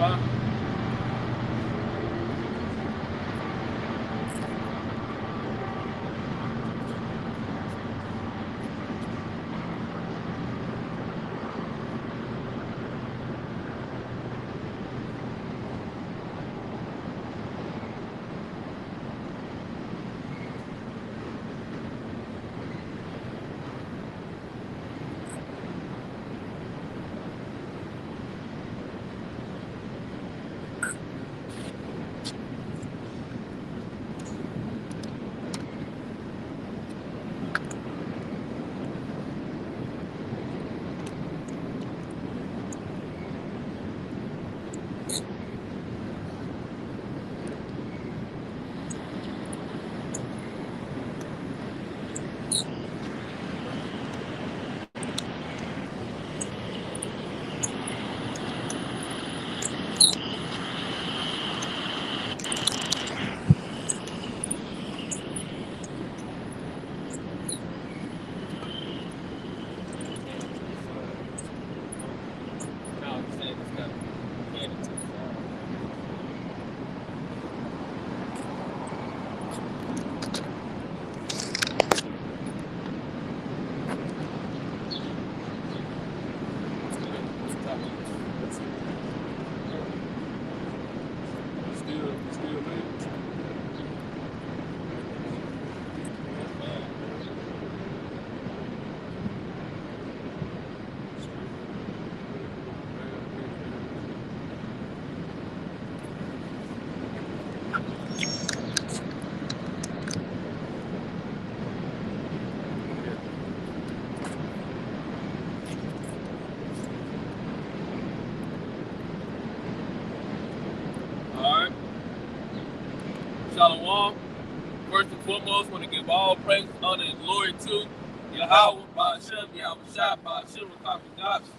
fine. No, I'm saying it's got candy to the side. Still, man. All right. Shalom. First and foremost, want to give all praise, honor, and glory to Yahweh, Ba'ashem, Yahweh Shah, Ba'ashem, Rakam Gods,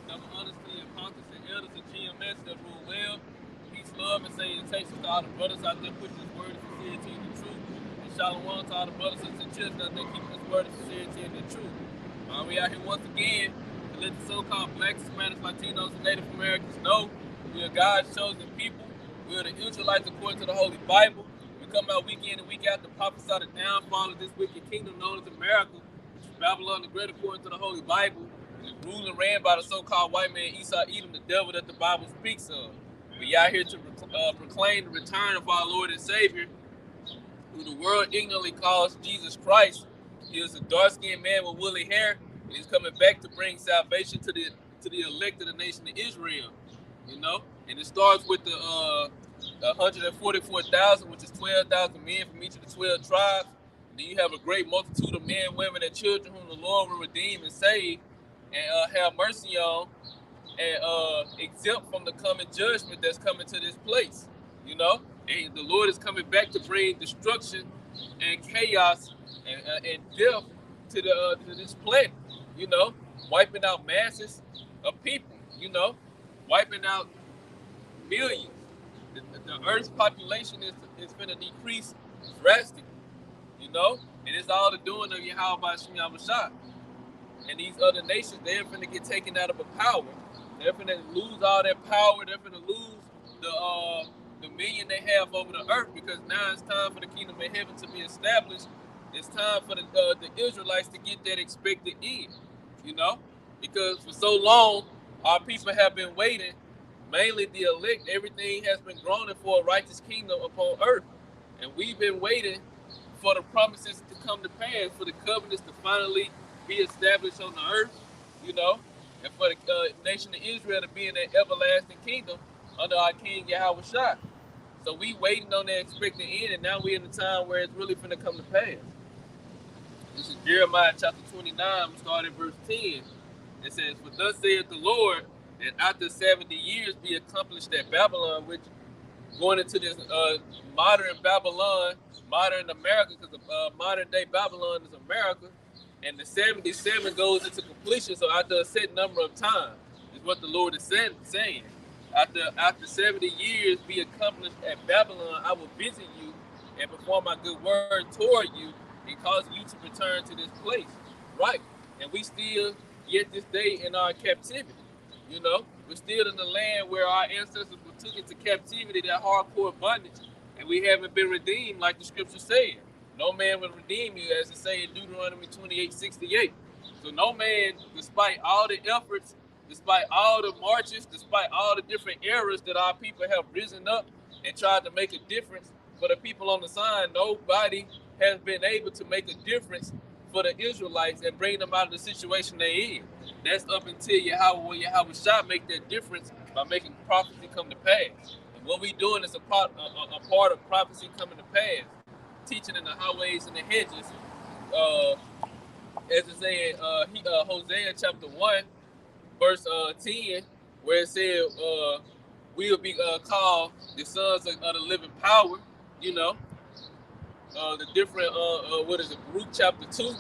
double honesty and pontiffs and elders of GMS that rule well. Peace, love, and salutations to all the brothers out there pushing this word of sincerity and the truth. And shalom to all the brothers and sisters out there keeping this word of sincerity and the truth. We out here once again to let the so-called blacks, Hispanics, Latinos, and Native Americans know we are God's chosen people. We are the Israelites according to the Holy Bible. We come out week in and week out to prophesy the downfall of this wicked kingdom known as America, which is Babylon the Great according to the Holy Bible, and is ruled and ran by the so-called white man Esau Edom, the devil that the Bible speaks of. We out here to proclaim the return of our Lord and Savior, who the world ignorantly calls Jesus Christ. He is a dark-skinned man with woolly hair, and he's coming back to bring salvation to the elect of the nation of Israel. You know, and it starts with the 144,000, which is 12,000 men from each of the 12 tribes. And then you have a great multitude of men, women, and children whom the Lord will redeem and save, and have mercy on, and exempt from the coming judgment that's coming to this place. You know, and the Lord is coming back to bring destruction and chaos and death to this planet. You know, wiping out masses of people. You know, wiping out millions. The Earth's population is going to decrease drastically. You know, and it's all the doing of Yahweh Shem Shah. And these other nations, they're going to get taken out of a power. They're going to lose all their power. They're going to lose the dominion they have over the earth, because now it's time for the kingdom of heaven to be established. It's time for the Israelites to get that expected end, you know, because for so long our people have been waiting, mainly the elect. Everything has been groaning for a righteous kingdom upon earth, and we've been waiting for the promises to come to pass, for the covenants to finally be established on the earth, you know, and for the nation of Israel to be in that everlasting kingdom under our King Yahweh Shah. So we waiting on that expected end, and now we're in the time where it's really finna come to pass. This is Jeremiah chapter 29, starting verse 10. It says, "For thus saith the Lord, that after 70 years be accomplished at Babylon," which going into this modern Babylon, modern America, because modern day Babylon is America, and the 77 goes into completion. So after a set number of time, is what the Lord is saying. After 70 years be accomplished at Babylon, I will visit you and perform my good word toward you, and cause you to return to this place. Right. And we still yet this day in our captivity. You know, we're still in the land where our ancestors were took into captivity, that hardcore bondage, and we haven't been redeemed like the scripture said. No man will redeem you, as it say in Deuteronomy 28:68. So no man, despite all the efforts, despite all the marches, despite all the different eras that our people have risen up and tried to make a difference for the people on the side, nobody has been able to make a difference for the Israelites and bring them out of the situation they're in. That's up until Yahweh Shah make that difference by making prophecy come to pass. And what we doing is a part of prophecy coming to pass, teaching in the highways and the hedges. As it said, Hosea chapter 1, verse 10, where it said, we will be called the sons of the living power. You know, the different, what is it, Baruch chapter 2,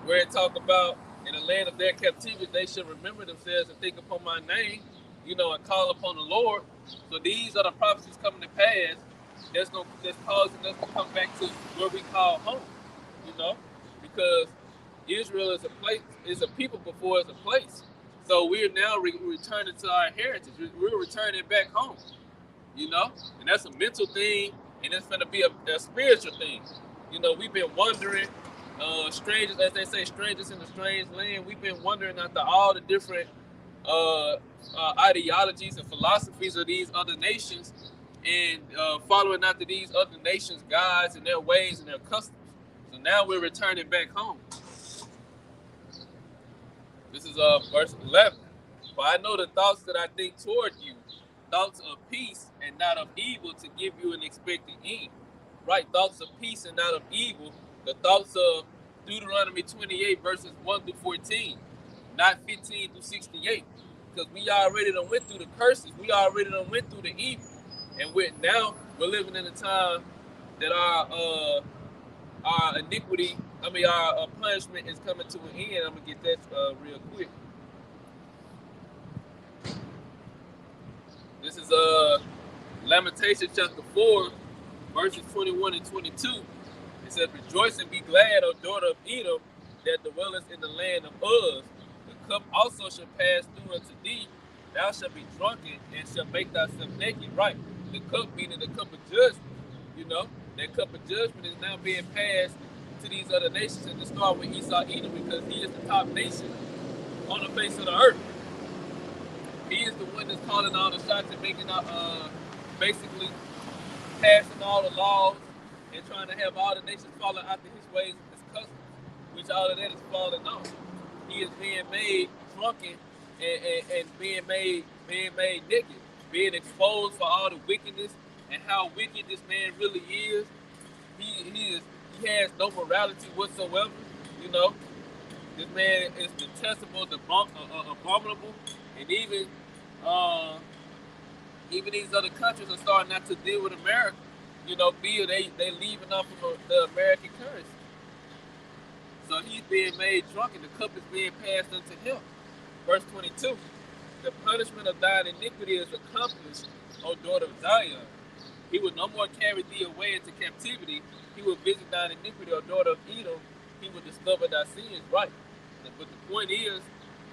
where it talk about in the land of their captivity, they should remember themselves and think upon my name, you know, and call upon the Lord. So these are the prophecies coming to pass that's causing us to come back to where we call home, you know, because Israel is a place, is a people before it's a place. So we're now returning to our heritage. We're returning back home, you know, and that's a mental thing, and it's going to be a spiritual thing. You know, we've been wondering, strangers, as they say, strangers in a strange land. We've been wondering after all the different ideologies and philosophies of these other nations, and following after these other nations' gods and their ways and their customs. So now we're returning back home. This is verse 11. For I know the thoughts that I think toward you, thoughts of peace and not of evil, to give you an expected end. Right, thoughts of peace and not of evil. The thoughts of Deuteronomy 28 verses 1 through 14, not 15 through 68. Because we already done went through the curses. We already done went through the evil. And now we're living in a time that our iniquity, our punishment is coming to an end. I'm going to get that real quick. This is Lamentations chapter 4, verses 21 and 22. It says, rejoice and be glad, O daughter of Edom, that dwellest in the land of Uz. The cup also shall pass through unto thee. Thou shalt be drunken and shalt make thyself naked. Right. The cup meaning the cup of judgment. You know, that cup of judgment is now being passed to these other nations, and to start with Esau Edom, because he is the top nation on the face of the earth. He is the one that's calling all the shots and making out, basically passing all the laws and trying to have all the nations follow after his ways and his customs, which all of that is falling off. He is being made drunken and being made naked, being exposed for all the wickedness and how wicked this man really is. He has no morality whatsoever. You know, this man is detestable, abominable, and even these other countries are starting not to deal with America. You know, they leaving off of the American currency. So he's being made drunk, and the cup is being passed unto him. Verse 22, the punishment of thine iniquity is accomplished, O daughter of Zion. He will no more carry thee away into captivity. He will visit thine iniquity, O daughter of Edom. He will discover thy sins. Right. But the point is,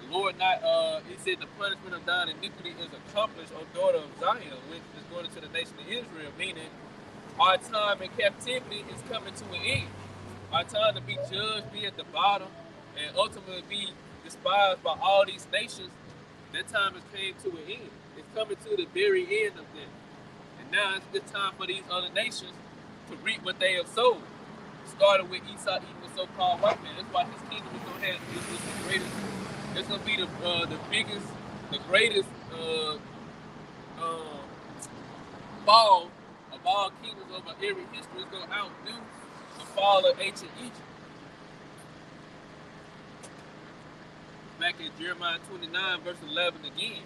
the Lord he said the punishment of thine iniquity is accomplished, O daughter of Zion, which is going into the nation of Israel, meaning our time in captivity is coming to an end. Our time to be judged, be at the bottom, and ultimately be despised by all these nations, that time has came to an end. It's coming to the very end of that. And now it's the time for these other nations to reap what they have sowed. Started with Esau Edom, the so-called white man. That's why his kingdom is going to have the greatest. It's going to be the biggest, the greatest fall of all kingdoms over every history. It's going to outdo the fall of ancient Egypt. Back in Jeremiah 29, verse 11 again.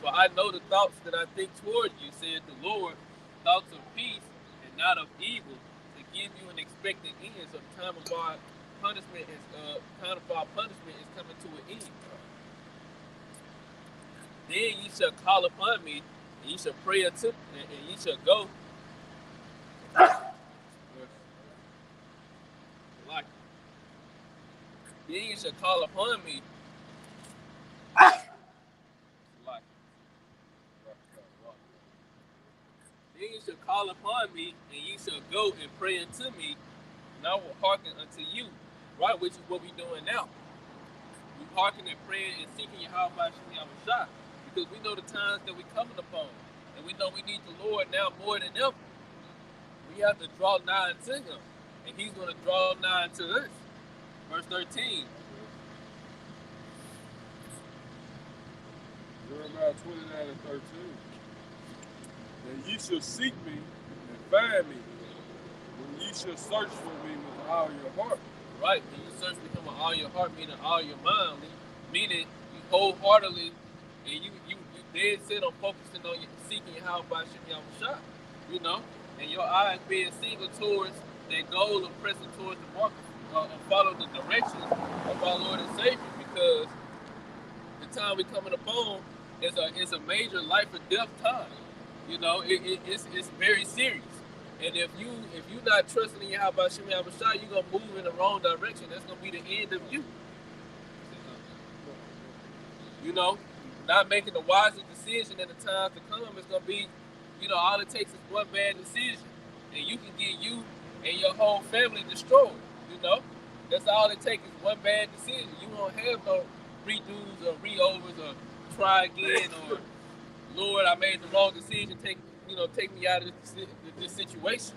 For I know the thoughts that I think toward you, saith the Lord, thoughts of peace and not of evil, to give you an expected end. So the time of our punishment is coming to an end. Then ye shall call upon me, and ye shall pray unto me, and ye shall go. Then ye shall call upon me, then you shall call upon me, and ye shall go and pray unto me, and I will hearken unto you. Right, which is what we're doing now. We hearken and praying and seeking Yahweh by Shem Yahushua, because we know the times that we're coming upon, and we know we need the Lord now more than ever. We have to draw nigh unto Him, and He's going to draw nigh unto us. Verse 13. Jeremiah 29 and 13. And ye shall seek me and find me, when ye shall search for me with all your heart. Right, when you search for Him with all your heart, meaning all your mind, meaning you wholeheartedly, and you dead set on focusing on seeking Yahweh by Shem Yahushua, you know, and your eyes being single towards that goal of pressing towards the mark, and follow the directions of our Lord and Savior, because the time we're coming upon is a major life or death time. You know, it's very serious. And if you're not trusting in Yahweh by Shem Yahushua, you're gonna move in the wrong direction. That's gonna be the end of you. You know, not making the wisest decision in the time to come is gonna be, you know, all it takes is one bad decision, and you can get you and your whole family destroyed. You know, that's all it takes is one bad decision. You won't have no redos or reovers or try again or Lord, I made the wrong decision. Take me out of this situation.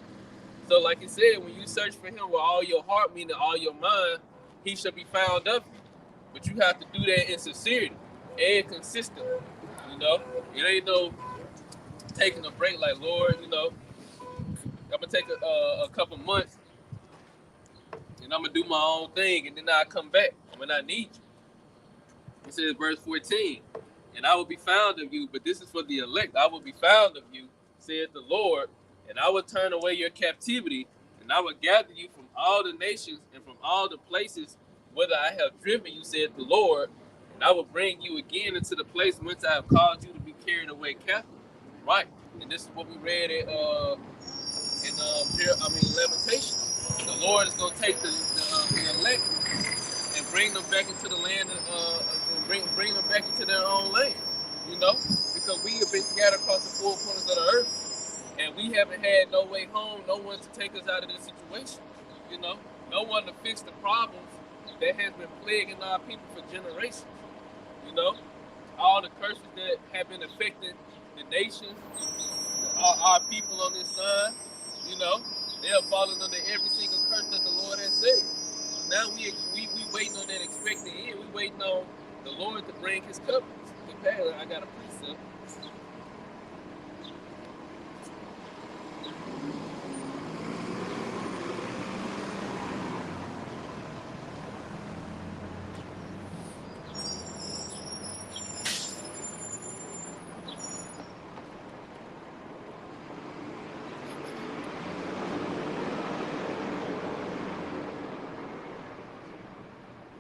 So, like it said, when you search for Him with all your heart, meaning all your mind, He shall be found of you. But you have to do that in sincerity and consistently. You know, it ain't no taking a break. Like, Lord, you know, I'm gonna take a couple months and I'm gonna do my own thing, and then I come back when I need you. It says, verse 14. And I will be found of you, but this is for the elect. I will be found of you, saith the Lord, and I will turn away your captivity, and I will gather you from all the nations and from all the places whither I have driven you, saith the Lord, and I will bring you again into the place whence I have caused you to be carried away captive. Right, and this is what we read in Lamentations. The Lord is going to take the elect and bring them back into the land, bring them back into their own land, you know, because we have been scattered across the four corners of the earth, and we haven't had no way home, no one to take us out of this situation, you know, no one to fix the problems that has been plaguing our people for generations, you know, all the curses that have been affecting the nations, our people on this side, you know, they are falling under every single curse that the Lord has said. Now we waiting on that expected end. We waiting on the Lord to bring His covenants. Okay, I got a precept.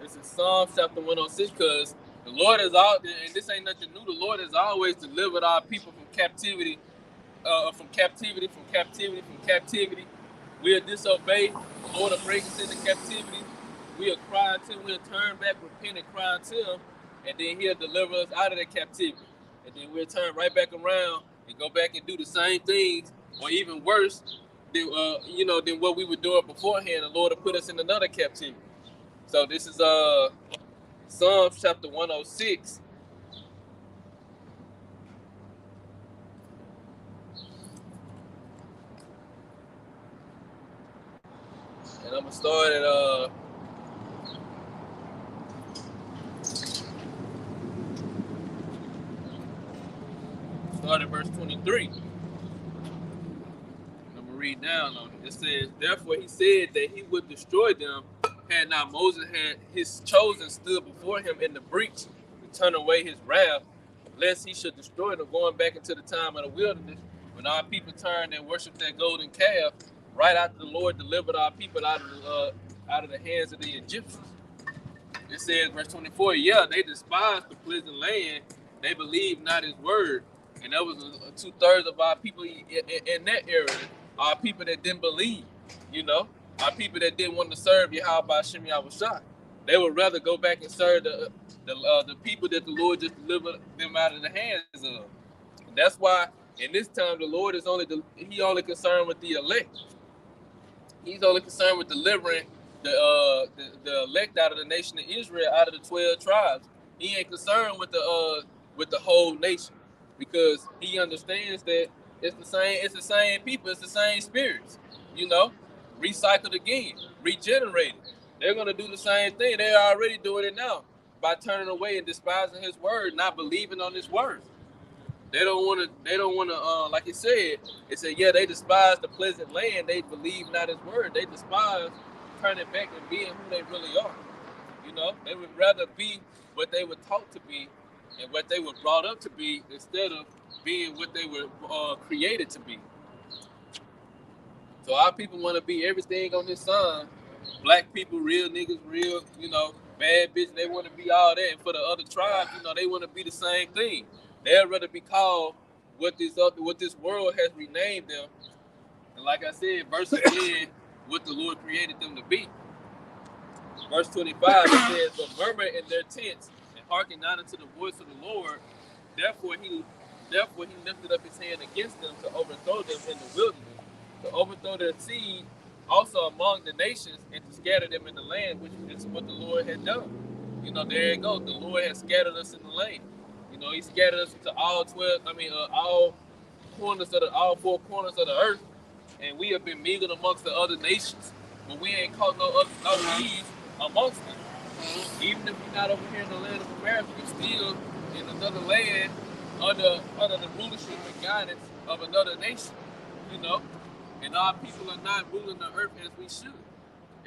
This is Psalm chapter 106, because the Lord is all, and this ain't nothing new. The Lord has always delivered our people from captivity, from captivity. We'll disobey. The Lord will bring us into captivity. We'll cry unto Him. We'll turn back, repent, and cry unto Him, and then He'll deliver us out of that captivity. And then we'll turn right back around and go back and do the same things, or even worse, than what we were doing beforehand. The Lord will put us in another captivity. So this is Psalm chapter 106. And I'm gonna start at verse 23. I'm gonna read down on it. It says, therefore He said that He would destroy them, had not Moses had his chosen stood before Him in the breach to turn away His wrath, lest He should destroy them, going back into the time of the wilderness, when our people turned and worshiped that golden calf, right after the Lord delivered our people out of the hands of the Egyptians. It says, verse 24, yeah, they despised the pleasant land, they believed not His word. And that was 2/3 of our people in that area, our people that didn't believe, you know, our people that didn't want to serve Yahweh by Shem Yahushua. They would rather go back and serve the people that the Lord just delivered them out of the hands of. And that's why And this time, the Lord is He only concerned with the elect. He's only concerned with delivering the elect out of the nation of Israel, out of the 12 tribes. He ain't concerned with the whole nation, because he understands that it's the same people, it's the same spirits, you know, recycled again, regenerated. They're gonna do the same thing. They're already doing it now by turning away and despising his word, not believing on his word. They don't want to. They don't want to. Like it said, yeah, they despise the pleasant land. They believe not his word. They despise turning back and being who they really are. You know, they would rather be what they were taught to be and what they were brought up to be, instead of being what they were created to be. So our people want to be everything on this sign. Black people, real niggas, real, bad bitch. They want to be all that. And for the other tribes, they want to be the same thing. They'd rather be called what this world has renamed them. And like I said, versus being what the Lord created them to be. Verse 25, it says, "But murmur in their tents and hearken not unto the voice of the Lord. Therefore he lifted up his hand against them to overthrow them in the wilderness, to overthrow their seed also among the nations, and to scatter them in the land," which is what the Lord had done. There you go. The Lord has scattered us in the land. He scattered us into all all four corners of the earth, and we have been mingled amongst the other nations. But we ain't caught no ease amongst them. Even if we're not over here in the land of America, we're still in another land under the rulership and guidance of another nation. And our people are not ruling the earth as we should,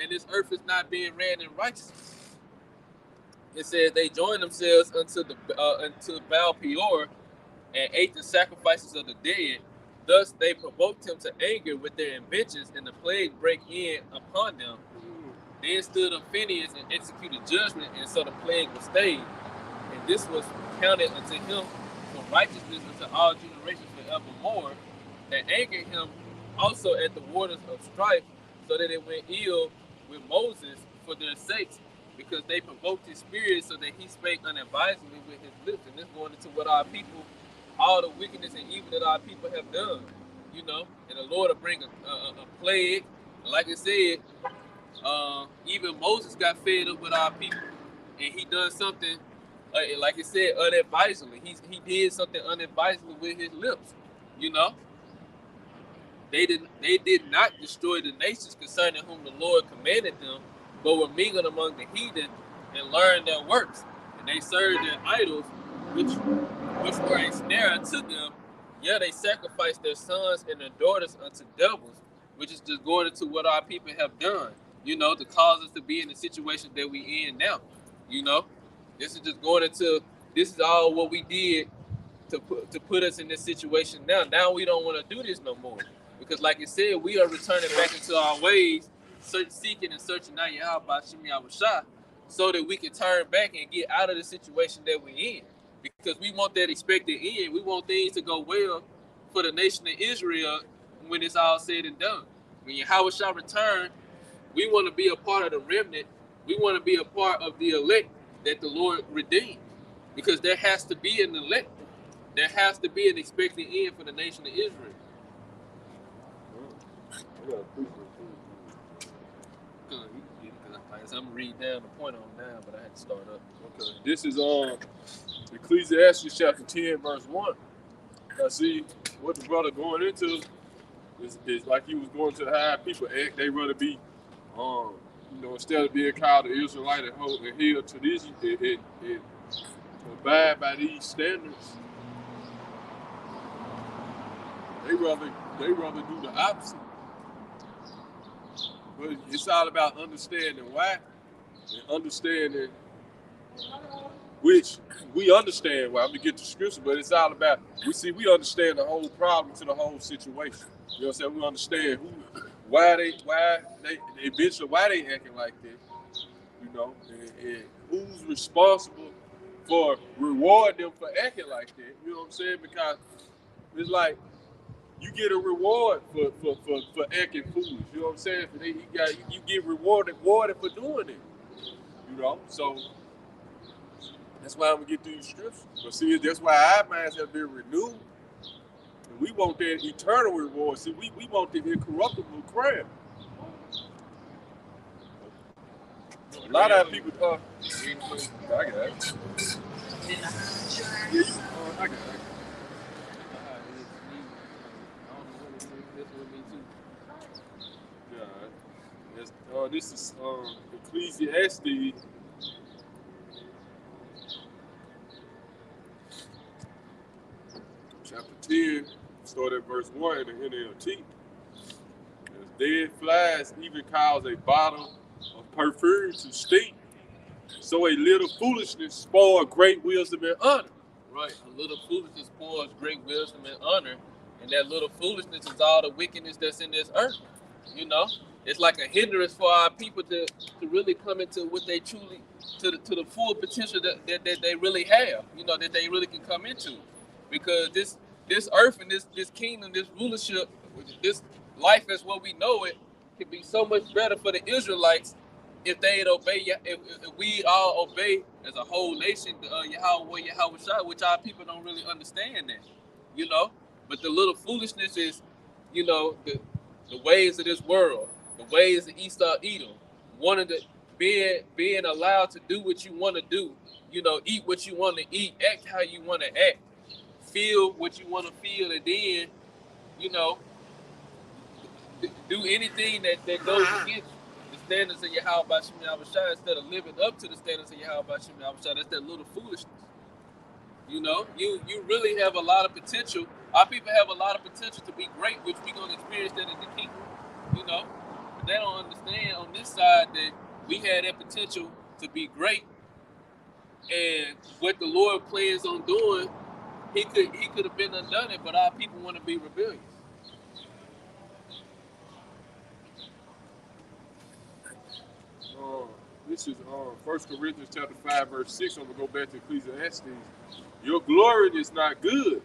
and this earth is not being ran in righteousness. It says they joined themselves unto Baal Peor and ate the sacrifices of the dead. Thus they provoked him to anger with their inventions, and the plague brake in upon them. Then stood up Phinehas and executed judgment, and so the plague was stayed. And this was counted unto him for righteousness unto all generations forevermore. That angered him also at the waters of strife, so that it went ill with Moses for their sakes, because they provoked his spirit, so that he spake unadvisedly with his lips. And this going into what our people, all the wickedness and evil that our people have done, and the Lord will bring a plague. Like I said, even Moses got fed up with our people, and he done something, like I said, unadvisedly. He did something unadvisedly with his lips. They did not destroy the nations concerning whom the Lord commanded them, but were mingled among the heathen and learned their works. And they served their idols, which were a snare unto them. Yeah, they sacrificed their sons and their daughters unto devils, which is just going into what our people have done, to cause us to be in the situation that we in now. This is just going into, this is all what we did to put us in this situation now. Now we don't want to do this no more. Because like I said, we are returning back into our ways, seeking and searching out Yahweh Shem Yahushua, so that we can turn back and get out of the situation that we're in. Because we want that expected end. We want things to go well for the nation of Israel when it's all said and done. When Yahushua return, we want to be a part of the remnant. We want to be a part of the elect that the Lord redeemed. Because there has to be an elect. There has to be an expected end for the nation of Israel. I'm gonna read down the point on down, but I had to start up. Okay. This is Ecclesiastes chapter 10, verse 1. I see what the brother going into is like he was going to how people act. They rather be, instead of being called the Israelite and held to this and abide by these standards, they rather do the opposite. But it's all about understanding why, and understanding which we understand why. I'm gonna get the scripture, but it's all about we understand the whole problem to the whole situation. You know what I'm saying? We understand why they acting like that. And who's responsible for rewarding them for acting like that. You know what I'm saying? Because it's like, you get a reward for acting foolish. You know what I'm saying? You get rewarded for doing it. So that's why I'm gonna get through the scriptures. But see, that's why our minds have been renewed. And we want that eternal reward. See, we want the incorruptible crown. A lot of people, I got it. Yeah, I got it. Yeah, this is Ecclesiastes. Chapter 10, start at verse 1 in the NLT. As dead flies even cause a bottle of perfume to stink, so a little foolishness spoils great wisdom and honor. Right, a little foolishness spoils great wisdom and honor, and that little foolishness is all the wickedness that's in this earth. You know, it's like a hindrance for our people to really come into what they truly, to the full potential that they really have. You know, that they really can come into, because this earth and this kingdom, this rulership, this life as what we know it, can be so much better for the Israelites if they'd obey, if we all obey as a whole nation, Yahweh, which our people don't really understand that, you know. But the little foolishness is, you know, the ways of this world, the ways of Esau, Edom, wanting to being allowed to do what you want to do, you know, eat what you want to eat, act how you want to act, feel what you want to feel, and then, you know, do anything that goes against the standards of Yahweh Bashim Yahushua instead of living up to the standards of Yahweh Bashim Yahushua. That's that little foolishness. You know, you really have a lot of potential. Our people have a lot of potential to be great, which we're going to experience that in the kingdom, you know. But they don't understand on this side that we had that potential to be great, and what the Lord plans on doing, he could have been undone it, but our people want to be rebellious. This is 1 Corinthians chapter 5, verse 6. I'm going to go back to Ecclesiastes. Your glory is not good.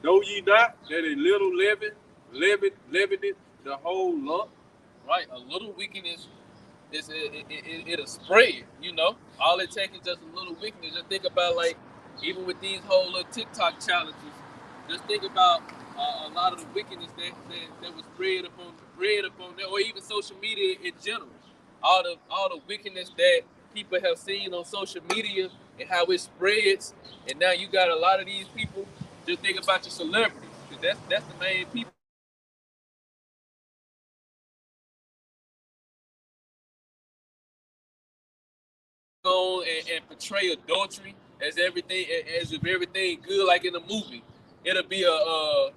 Know ye not that a little leaveneth the whole lump? Right, a little wickedness it'll spread, you know. All it takes is just a little wickedness. Just think about, like, even with these whole little TikTok challenges, just think about a lot of the wickedness that was spread upon there, or even social media in general. All the wickedness that people have seen on social media and how it spreads, and now you got a lot of these people. Just think about your celebrities, because that's the main people. On and portray adultery as everything, as if everything good, like in a movie. It'll be a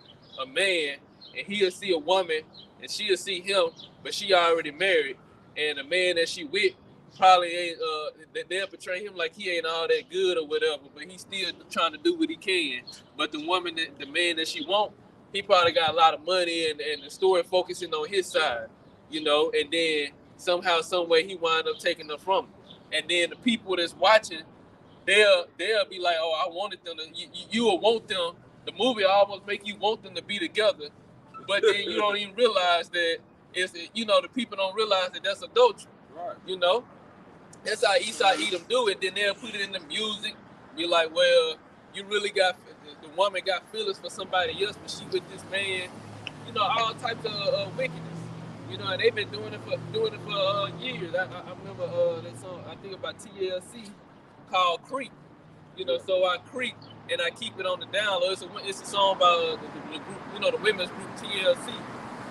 man, and he'll see a woman, and she'll see him, but she already married, and the man that she with probably ain't. They'll portray him like he ain't all that good or whatever, but he's still trying to do what he can. But the woman, the man that she want, he probably got a lot of money, and the story focusing on his side, you know, and then somehow, some way, he wind up taking her from him. And then the people that's watching, they'll be like, oh, I wanted them to, you will want them. The movie almost make you want them to be together, but then you don't even realize that it's, you know, the people don't realize that that's adultery. Right. You know, that's how Esau Edom do it. Then they'll put it in the music, be like, well, you really got, the woman got feelings for somebody else, but she with this man. You know, all types of wickedness. You know, and they've been doing it for years. I remember that song, I think about TLC, called Creep. You know, so I creep and I keep it on the down low. It's a song about the group, you know, the women's group TLC.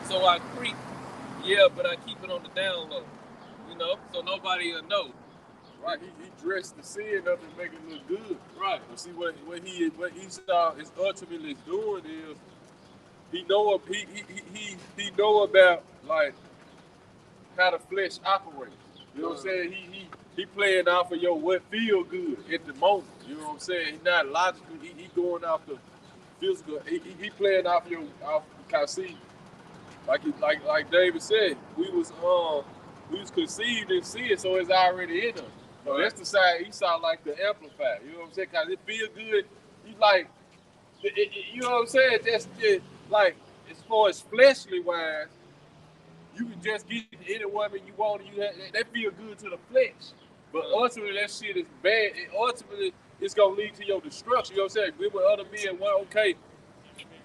So I creep, yeah, but I keep it on the down low. You know, so nobody will know. Right, he dressed the sin up and make it look good. Right. But see what Esau is ultimately doing is he know about, like, how the flesh operates. You know what I'm saying? He playing off of your what feel good at the moment. You know what I'm saying? He's not logical. He going off the physical. He playing off your cause see, like David said, we was conceived in sin, so it's already in us. So that's the side Esau like to amplify. You know what I'm saying? Cause it feel good. You like, you know what I'm saying? Just like, as far as fleshly wise, you can just get any woman you want, and that feel good to the flesh. But ultimately, that shit is bad. And ultimately, it's gonna lead to your destruction. You know what I'm saying? Be with other men, well, okay,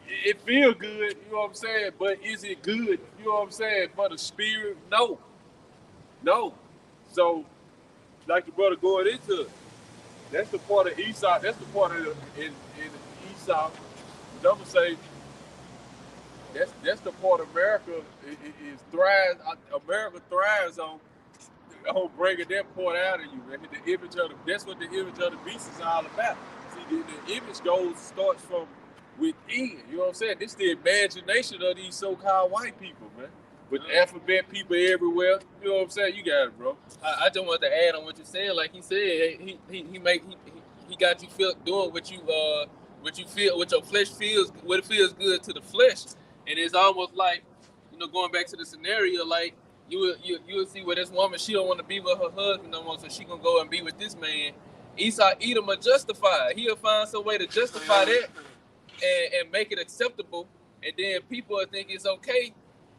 it feel good, you know what I'm saying? But is it good, you know what I'm saying, for the spirit? No. No. So, like the brother going into it, that's the part of Esau, that's the part of in Esau. I'm gonna say that's the part America is thrives. America thrives on bringing that part out of you, man. The image of that's what the image of the beast is all about. See, the image starts from within. You know what I'm saying? This is the imagination of these so-called white people, man. With alphabet people everywhere. You know what I'm saying? You got it, bro. I just want to add on what you said. Like he said, he got you feel doing what you feel, what your flesh feels, what it feels good to the flesh, and it's almost like, going back to the scenario, like you will see where this woman, she don't want to be with her husband no more, so she gonna go and be with this man. Esau Edom will justify it. He'll find some way to justify that and make it acceptable, and then people will think it's okay.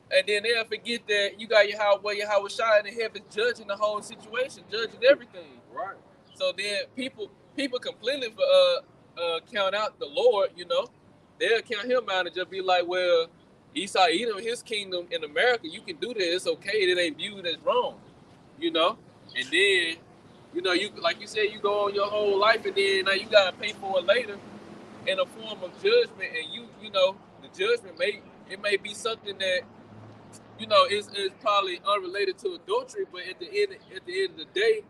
And then they'll forget that you got Yahweh Shai in the heavens judging the whole situation, judging everything. Right. So then people completely count out the Lord, They'll count him out and just be like, well, Esau Edom, his kingdom in America, you can do that. It's okay. It ain't viewed as wrong, And then, you like you said, you go on your whole life, and then now you got to pay for it later in a form of judgment. And the judgment may be something that, it's probably unrelated to adultery, but at the end of the day,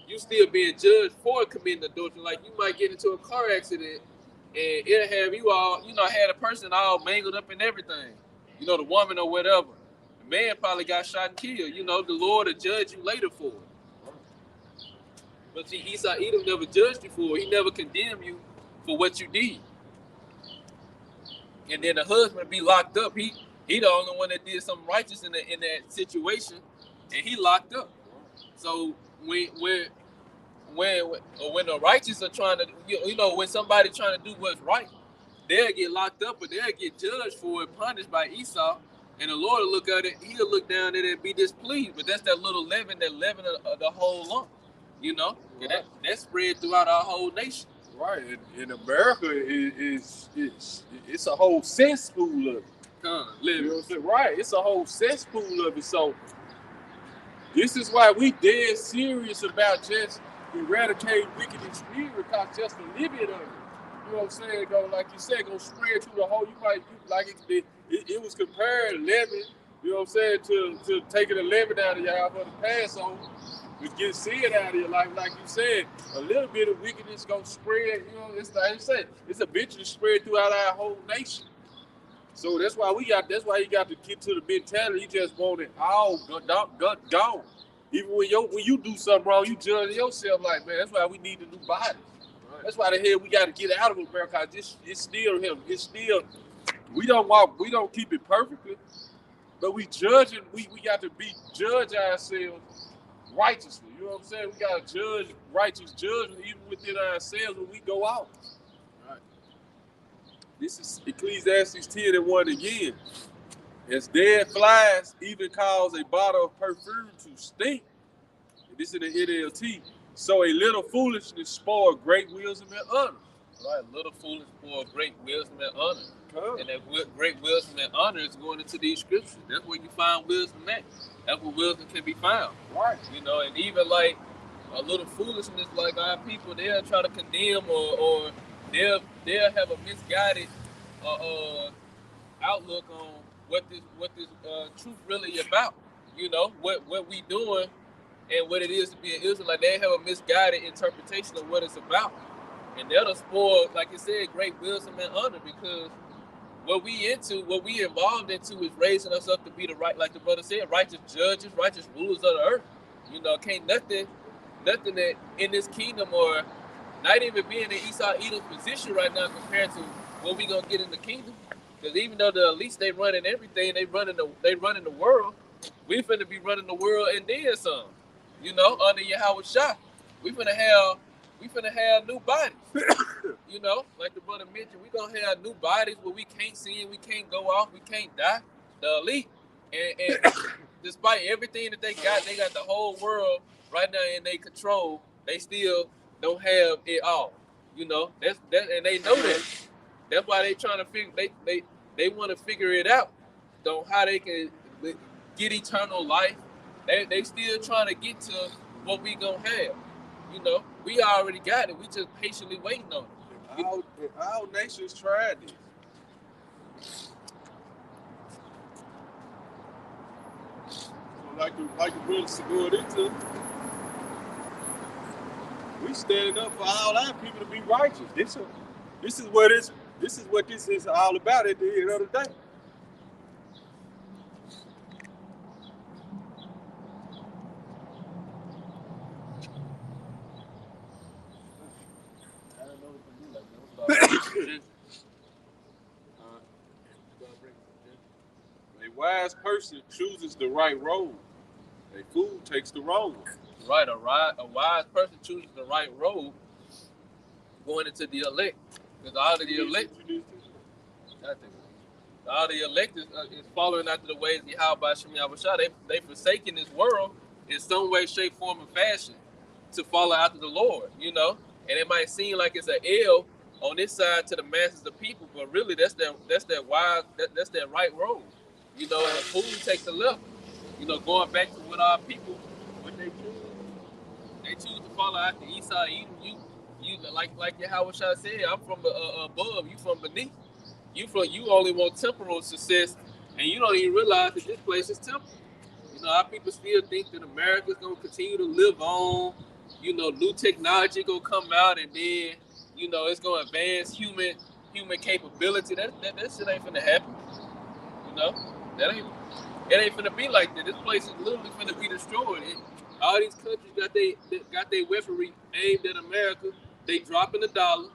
you still being judged for committing adultery. Like, you might get into a car accident and it'll have you all, had a person all mangled up and everything. The woman or whatever. The man probably got shot and killed. The Lord will judge you later for it. But see, Esau Edom never judged you for it. He never condemned you for what you did. And then the husband be locked up. He the only one that did something righteous in that situation, and he locked up. So when the righteous are trying to, when somebody trying to do what's right, they'll get locked up, but they'll get judged for it, punished by Esau, and the Lord will look at it. He'll look down at it and be displeased. But that's that little leaven, of the whole lump, Right. That spread throughout our whole nation. Right. In America, it's a whole cesspool of it. You know what I'm saying? Right. It's a whole cesspool of it. So this is why we dead serious about just eradicating wicked and spirit, because just a little bit of it. You know what I'm saying? Like you said, go spread through the whole. It was compared 11. You know what I'm saying, to taking 11 out of y'all for the Passover. We get sin out of you, like you said, a little bit of wickedness gonna spread. It's like you said, it's eventually spread throughout our whole nation. So that's why you got to get to the mentality. You just want it all gone. Even when you do something wrong, you judge yourself like, man. That's why we need the new bodies. Right. That's why the hell we got to get out of America. It's still him. It's still we don't keep it perfectly, but we judging. We got to judge ourselves righteously. You know what I'm saying? We got to judge righteous judgment even within ourselves when we go out. Right. This is Ecclesiastes 10:1 again. As dead flies even cause a bottle of perfume to stink. This is the NLT. So a little foolishness spoils great wisdom and honor. Right, a little foolishness spoils great wisdom and honor. And that great wisdom and honor is going into these scriptures. That's where you find wisdom at. That's where wisdom can be found. Right. And even like a little foolishness, like our people, they'll try to condemn or they'll have a misguided outlook on what this truth really about. What we doing and what it is to be an Israelite. They have a misguided interpretation of what it's about. And that'll spoil, like you said, great wisdom and honor, because what we involved into is raising us up to be the right, like the brother said, righteous judges, righteous rulers of the earth. Can't nothing that in this kingdom, or not even being in Esau Edom's position right now compared to what we gonna get in the kingdom. Because even though the elites, they running everything, they running the world, we finna be running the world and then some. Under Yahweh Shai. We finna have new bodies. Like the brother mentioned, we gonna have new bodies where we can't sin, we can't go off, we can't die. The elite, and despite everything that they got the whole world right now in their control. They still don't have it all. That's and they know that. That's why they trying to figure. They want to figure it out on how they can get eternal life. They still trying to get to what we gonna have. You know, we already got it. We just patiently waiting on it. All nations tried this. So like the brothers going into, we standing up for all our people to be righteous. This is what this is all about at the end of the day. A wise person chooses the right road. A fool takes the wrong one. Right, a wise person chooses the right road going into the elect. Because all of the elect is following after the ways of Yahweh Shem Yahushua. They forsaking this world in some way, shape, form, and fashion to follow after the Lord, you know? And it might seem like it's an L on this side to the masses of people, but really that's their right road. You know, and a fool takes the left. You know, going back to what our people, what they choose to follow after Esau, Edom. You like Yahweh said, I'm from above, you from beneath. You only want temporal success, and you don't even realize that this place is temporal. You know, our people still think that America's gonna continue to live on. You know, new technology gonna come out, and then you know it's gonna advance human capability. That shit ain't finna happen. You know, it ain't finna be like that. This place is literally finna be destroyed. All these countries got their weaponry aimed at America. They dropping the dollar.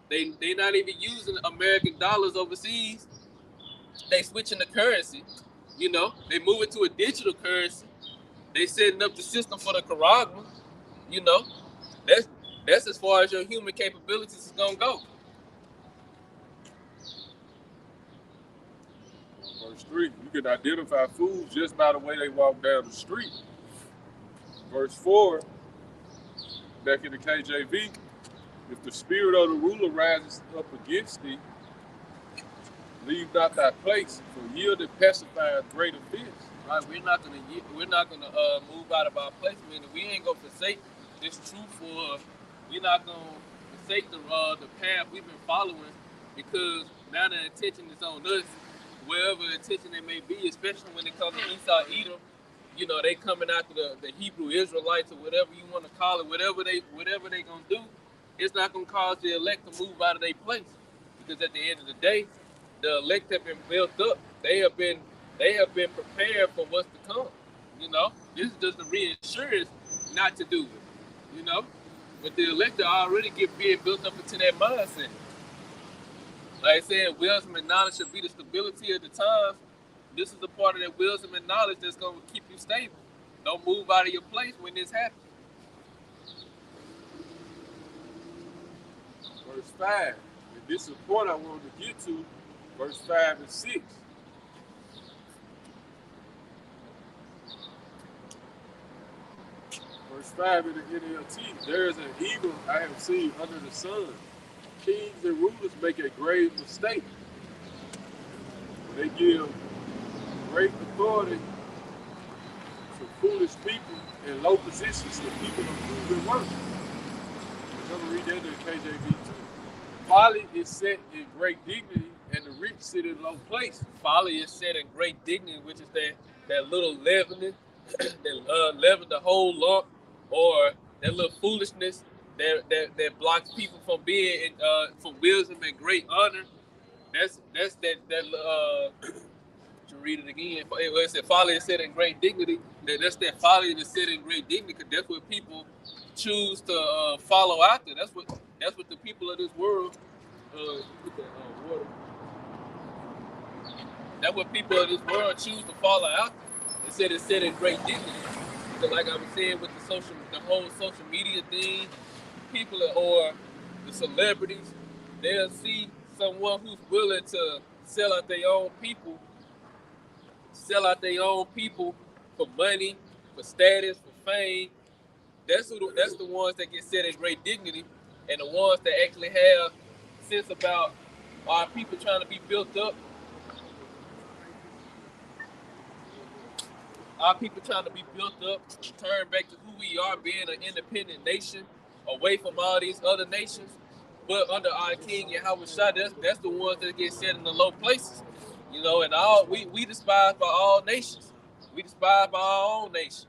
They not even using American dollars overseas. They switching the currency. You know, they moving to a digital currency. They setting up the system for the Caragma. You know, that's as far as your human capabilities is gonna go. Verse 3, you can identify fools just by the way they walk down the street. Verse 4, back in the KJV, if the spirit of the ruler rises up against thee, leave not thy place, for yield and pacifies great offense. Right, we're not gonna move out of our place. Meaning we ain't gonna forsake this truth, or we're not gonna forsake the path we've been following, because now the attention is on us, wherever attention it may be, especially when it comes to Esau, Edom. You know, they coming after the Hebrew Israelites, or whatever you want to call it, whatever they gonna do. It's not gonna cause the elect to move out of their place, because at the end of the day, the elect have been built up. They have been prepared for what's to come. You know, this is just a reassurance not to do it. You know, but the elect are already being built up into that mindset. Like I said, wisdom and knowledge should be the stability of the times. This is a part of that wisdom and knowledge that's gonna keep you stable. Don't move out of your place when this happens. Verse 5, and this is the point I wanted to get to, verse 5 and 6. Verse 5 in the NLT, there is an evil I have seen under the sun. Kings and rulers make a grave mistake. They give great authority to foolish people in low positions to people of proven worth. I'm going to read that in the KJV too. Folly is set in great dignity, and the rich sit in low place. Folly is set in great dignity, which is that little leavening, that leaven the whole lump, or that little foolishness that blocks people from being from wisdom and great honor. That's that to read it again. It said folly is set in great dignity. That's that folly is set in great dignity, because that's what people choose to follow after. That's what the people of this world. Water. That's what people of this world choose to follow after. It said it's set in great dignity. Because like I was saying with the whole social media thing, people or the celebrities, they'll see someone who's willing to sell out their own people for money, for status, for fame. That's the ones that get set in great dignity, and the ones that actually have sense about Are people trying to be built up? Our people trying to be built up, return back to who we are, being an independent nation, away from all these other nations. But under our King Yahweh Shah, that's the ones that get set in the low places. You know, and all we despised by all nations. We despised by our own nation.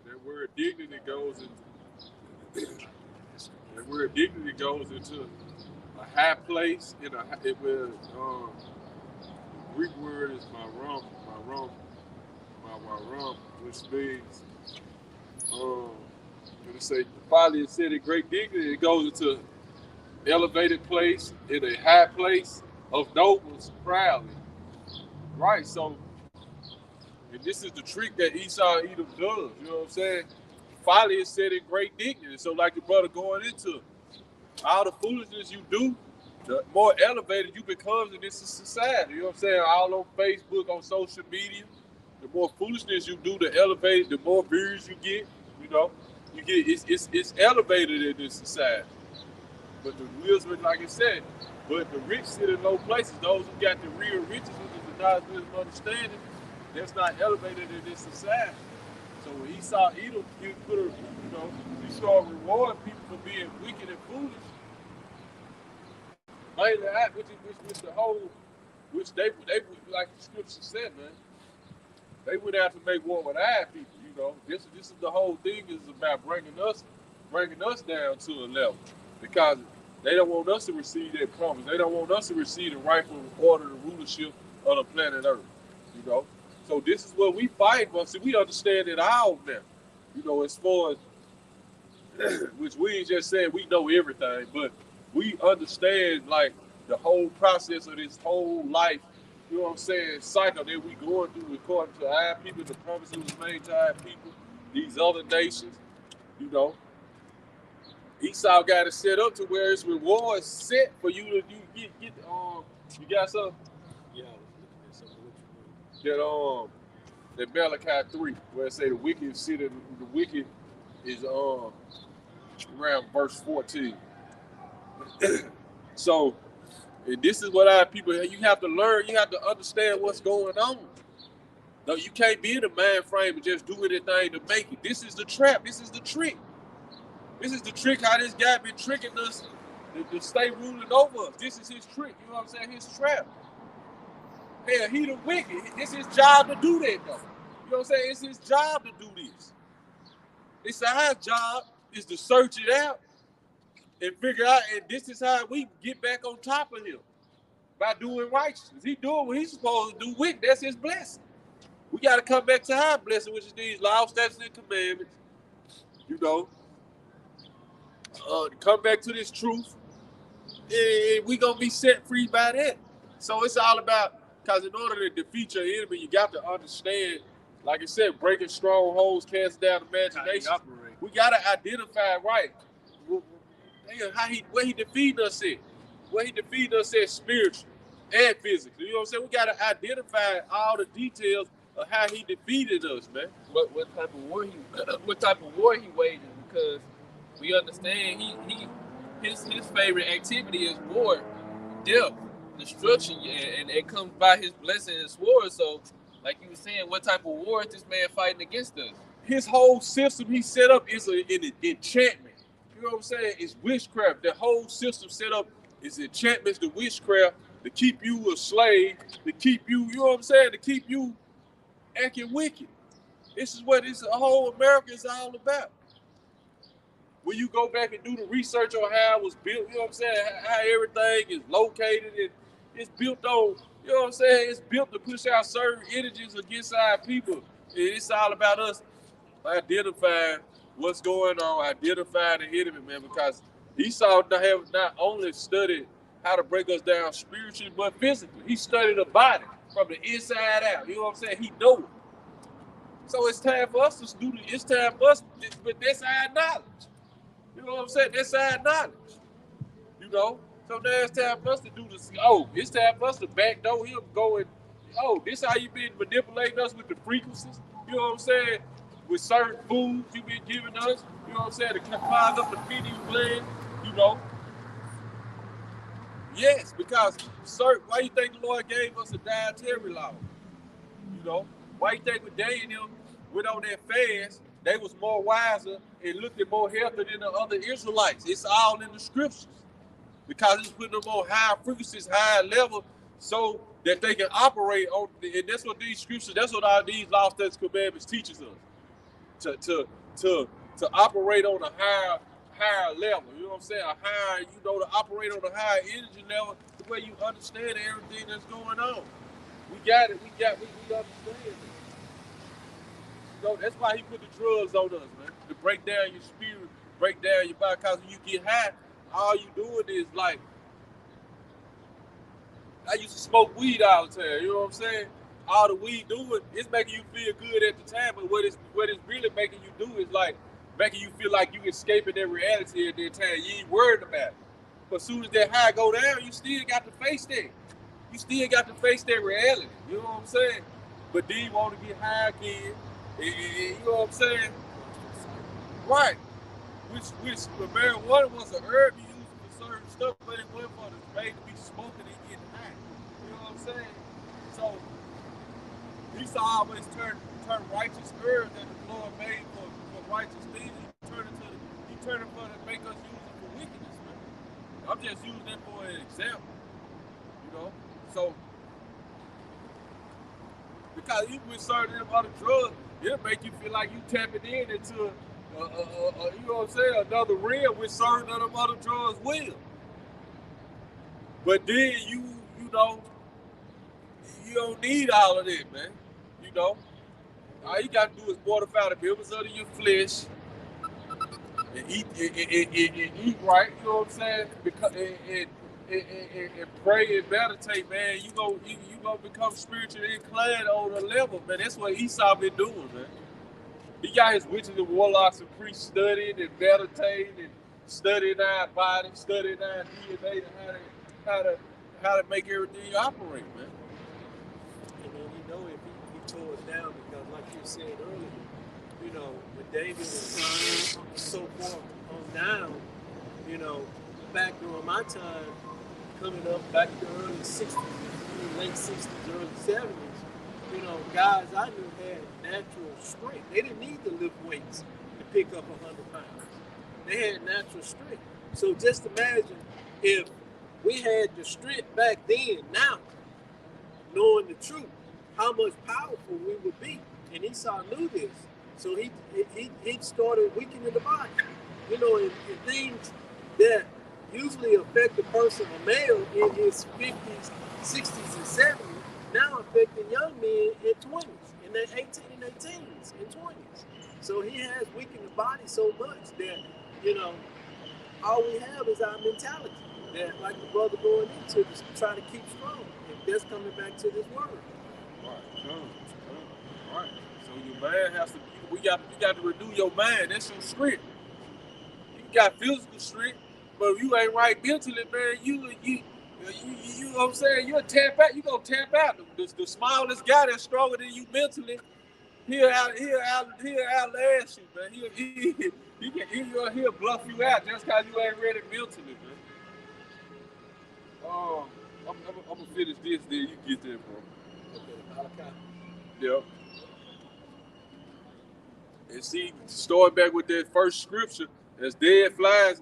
That word dignity goes into a high place in a it will the Greek word is maram, which means when it say finally it said in great dignity, it goes into elevated place in a high place of nobles proudly. Right, so and this is the trick that Esau Edom does, you know what I'm saying? Finally it said in great dignity. So like your brother going into all the foolishness you do, the more elevated you become in this society. You know what I'm saying? All on Facebook, on social media. The more foolishness you do, the elevated, the more views you get. You know, you get it's elevated in this society. But the wisdom, like I said, but the rich sit in low places. Those who got the real riches, which is the knowledge, wisdom, understanding, that's not elevated in this society. So when Esau Edom, he started rewarding people for being wicked and foolish. Mainly that, which the whole, which they like the scripture said, man. They went out to make war with our people. You know, this is the whole thing is about bringing us down to a level, because they don't want us to receive that promise. They don't want us to receive the rightful order, the rulership of the planet Earth. You know, so this is what we fight for. See, we understand it all now. You know, as far as which we ain't just saying we know everything, but we understand like the whole process of this whole life, you know what I'm saying, cycle that we going through according to our people, the promise that was made to our people, these other nations, you know. Esau got it set up to where his reward is set for you to get you got something? Yeah, that Malachi 3, where it say the wicked is around verse 14. So, and this is what our people, you have to learn, you have to understand what's going on. No, you can't be in a mind frame and just do anything to make it. This is the trap. This is the trick. This is the trick how this guy been tricking us to stay ruling over us. This is his trick. You know what I'm saying? His trap. Hell, he the wicked. It's his job to do that, though. You know what I'm saying? It's his job to do this. It's our job is to search it out and figure out, and this is how we get back on top of him, by doing righteousness. He doing what he's supposed to do with. That's his blessing. We got to come back to our blessing, which is these laws, statutes, and commandments. You know, come back to this truth, and we gonna be set free by that. So it's all about, because in order to defeat your enemy, you got to understand, like I said, breaking strongholds, casting down imagination. We got to identify right where he defeated us at. Where he defeated us at spiritually and physically. You know what I'm saying? We got to identify all the details of how he defeated us, man. What type of war he waged, because we understand his favorite activity is war, death, destruction, and it comes by his blessing and sword. So, like you were saying, what type of war is this man fighting against us? His whole system he set up is an enchantment. You know what I'm saying? It's witchcraft. The whole system set up is enchantments, the witchcraft, to keep you a slave, to keep you, you know what I'm saying, to keep you acting wicked. This is what this whole America is all about. When you go back and do the research on how it was built, you know what I'm saying, how everything is located, and it's built on, you know what I'm saying, it's built to push out certain energies against our people. And it's all about us identifying what's going on, identifying the enemy, man, because Esau have not only studied how to break us down spiritually, but physically. He studied the body from the inside out. You know what I'm saying? He knows it. So it's time for us to do it's time for us, but that's our knowledge. You know what I'm saying? That's our knowledge. You know? So now it's time for us to do this. Oh, it's time for us to backdoor him going, oh, this how you been manipulating us with the frequencies? You know what I'm saying? with certain foods you've been giving us, you know what I'm saying, to clog up the kidney gland, you know. Yes, because why you think the Lord gave us a dietary law? You know, why you think when they and them went on that fast, they was more wiser and looked at more healthy than the other Israelites? It's all in the scriptures because it's putting them on higher frequencies, higher level, so that they can operate on. And that's what these scriptures, that's what all these law, statutes, commandments teaches us to operate on a higher level. You know what I'm saying? A higher, to operate on a higher energy level, the way you understand everything that's going on. We got it. We understand it. That's why he put the drugs on us, man. To break down your spirit, break down your body. Because when you get high, all you doing is like, I used to smoke weed all the time. You know what I'm saying? All the weed doing, it's making you feel good at the time, but what it's really making you do is like making you feel like you escaping that reality at that time. You ain't worried about it. But as soon as that high go down, you still got to face that. You still got to face that reality. You know what I'm saying? But then you want to get high again. You know what I'm saying? Right. Which marijuana was an herb you use for certain stuff, but it wasn't for the made to be smoking and getting high. You know what I'm saying? So Esau always turn righteous herbs that the Lord made for righteous things. He turn it for to make us use it for wickedness, man. I'm just using that for an example. You know? So because even with certain other drugs, it'll make you feel like you tapping into you know what I'm saying, another realm with certain other drugs will. But then you don't need all of that, man. You know, all you got to do is mortify the members of your flesh and eat right. You know what I'm saying? Because and pray and meditate, man. You gonna become spiritually inclined on a level, man. That's what Esau been doing, man. He got his witches and warlocks and priests studying and meditating and studying our body, studying our DNA, and how to make everything operate, man. And then if he tore it down, because like you said earlier, when David was so far on down, back during my time, coming up back in the early 60s, late 60s, early 70s, guys I knew had natural strength. They didn't need to lift weights to pick up 100 pounds. They had natural strength. So just imagine if we had the strength back then, now, knowing the truth, how much powerful we would be. And Esau knew this. So he started weakening the body. And things that usually affect a person, a male, in his 50s, 60s, and 70s, now affecting young men in 20s, in their 18 and their teens and 20s. So he has weakened the body so much that, all we have is our mentality. That, like the brother going into, to try to keep strong. And that's coming back to this word. Right. So your mind has to. You got to renew your mind. That's your strength. You got physical strength, but if you ain't right mentally, man, you know what I'm saying? You'll tap out. You gonna tap out. The smallest guy that's stronger than you mentally, he'll outlast you, man. He'll bluff you out just because you ain't ready mentally, man. I'm gonna finish this, then you get there, bro. Okay, Malachi. Yep. And see, starting back with that first scripture, as dead flies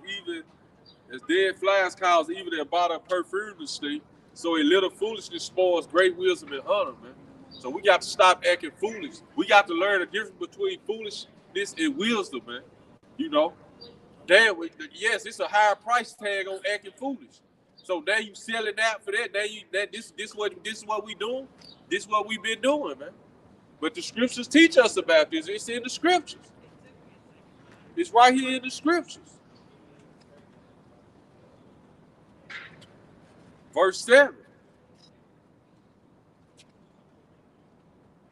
cause even their body perfume to stink, so a little foolishness spoils great wisdom and honor, man. So we got to stop acting foolish. We got to learn the difference between foolishness and wisdom, man. Damn, yes, it's a higher price tag on acting foolish. So now you selling out for that. This is what we doing. This is what we've been doing, man. But the scriptures teach us about this. It's in the scriptures. It's right here in the scriptures. Verse 7.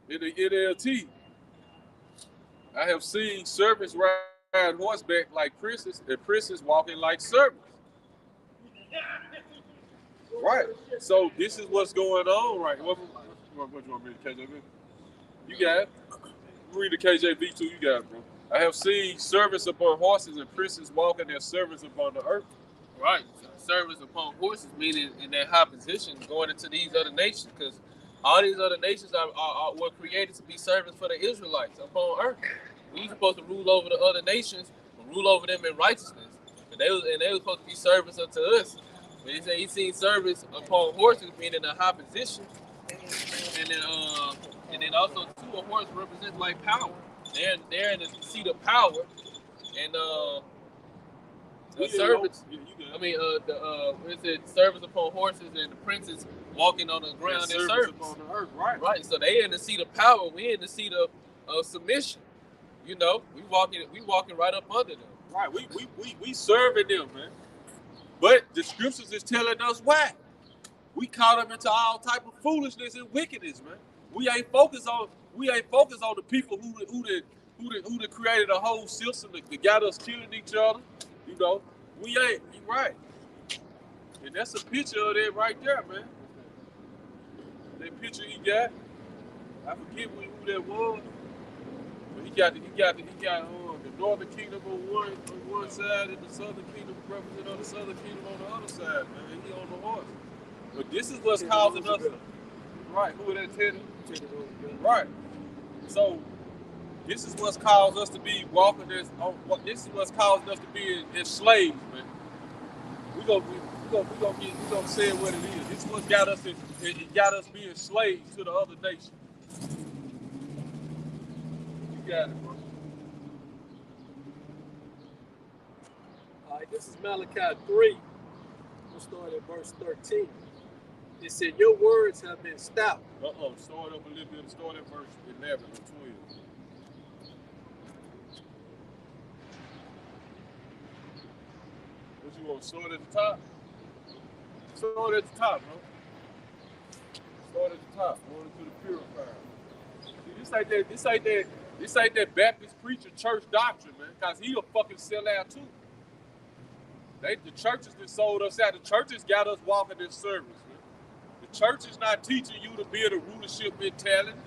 In the NLT, I have seen servants ride horseback like princes and princes walking like servants. Right. So this is what's going on, right? What you want me to catch up with? You got it. read the KJV too. You got it, bro. I have seen servants upon horses and princes walking their servants upon the earth. Right. Servants upon horses, meaning in that high position, going into these other nations, because all these other nations were created to be servants for the Israelites upon earth. We supposed to rule over the other nations, rule over them in righteousness. And they were supposed to be servants unto us. But he said he seen servants upon horses, being in a high position. And then also too, a horse represents like power. They're in the seat of power. And the servants, what is it? Servants upon horses and the princes walking on the ground. They're servants upon the earth, right? Right. So they in the seat of power. We in the seat of submission. You know, we walking right up under them. Right. We serving them, man. But the scriptures is telling us why. We caught up into all type of foolishness and wickedness, man. We ain't focused on the people who created a whole system that got us killing each other. You know, we ain't. You right. And that's a picture of that right there, man. That picture he got. I forget who that was. But he got the northern kingdom on one side and the southern kingdom represented on the southern kingdom on the other side, man. He on the horse. But this is what's causing us. Right, who that Teddy? Right. So this is what's caused us to be walking this. This is what's caused us to be as slaves, man. We gonna say it what it is. This is what got us being slaves to the other nations. You got it, bro. All right, this is Malachi 3. We'll start at verse 13. It said, your words have been stout. Start up a little bit. Start at verse 11 or 12. What you want, start at the top? Start at the top, bro. Start at the top. Going to the purifier. See, this ain't that Baptist preacher church doctrine, man. Because he'll fucking sell out too. The churches that sold us out. The churches got us walking in service, man. The church is not teaching you to build a rulership mentality.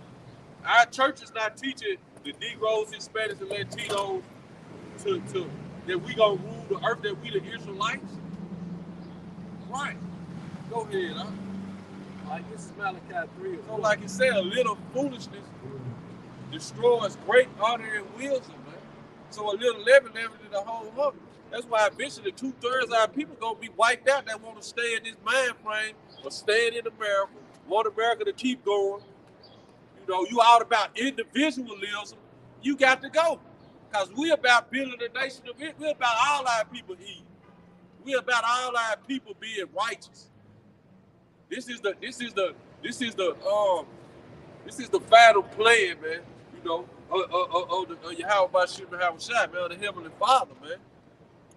Our church is not teaching the Negroes, Hispanics, and Latinos to that we gonna rule the earth, that we the Israelites. Right. Go ahead, huh? Like this is Malachi 3. So like you said, a little foolishness destroys great honor and wisdom, man. So a little leaven to the whole lump. That's why eventually 2/3 of our people gonna be wiped out that want to stay in this mind frame or staying in America, want America to keep going. You know, you out about individualism, you got to go. Because we about building a nation of it. We're about all our people eating. We're about all our people being righteous. This is the final plan, man. You know, Yahweh Shema Havashai, man, the Heavenly Father, man.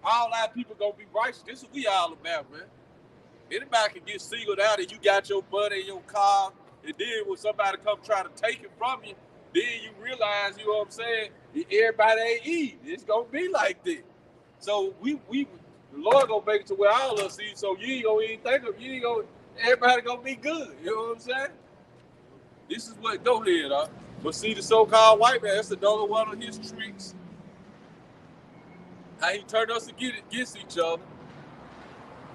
All our people gonna be righteous. This is what we all about, man. Anybody can get singled out and you got your money in your car, and then when somebody come try to take it from you, then you realize, you know what I'm saying, everybody ain't eat. It's gonna be like that. So the Lord gonna make it to where all of us eat, so you ain't gonna even think of, everybody gonna be good. You know what I'm saying? This is what, go ahead, huh? But see, the so-called white man, that's another one of his tricks. How he turned us against each other.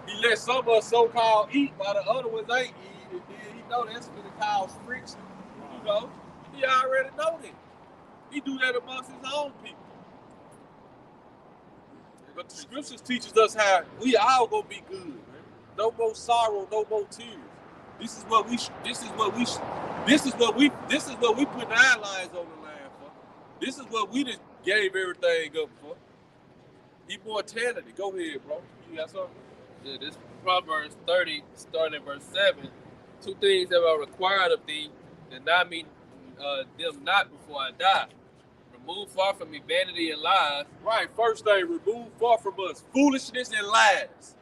He let some of us so-called eat while the other ones ain't eat. And then he know that's gonna cause friction. You know, he already know that. He do that amongst his own people. But the scriptures teaches us how we all gonna be good, man. No more sorrow, no more tears. This is what we put our lives on the line for. This is what we just gave everything up for. Immortality. Go ahead, bro. You got something? Yeah, this Proverbs 30, starting at verse 7. 2 things that are required of thee, deny me them not before I die. Remove far from me vanity and lies. Right, first thing, remove far from us foolishness and lies.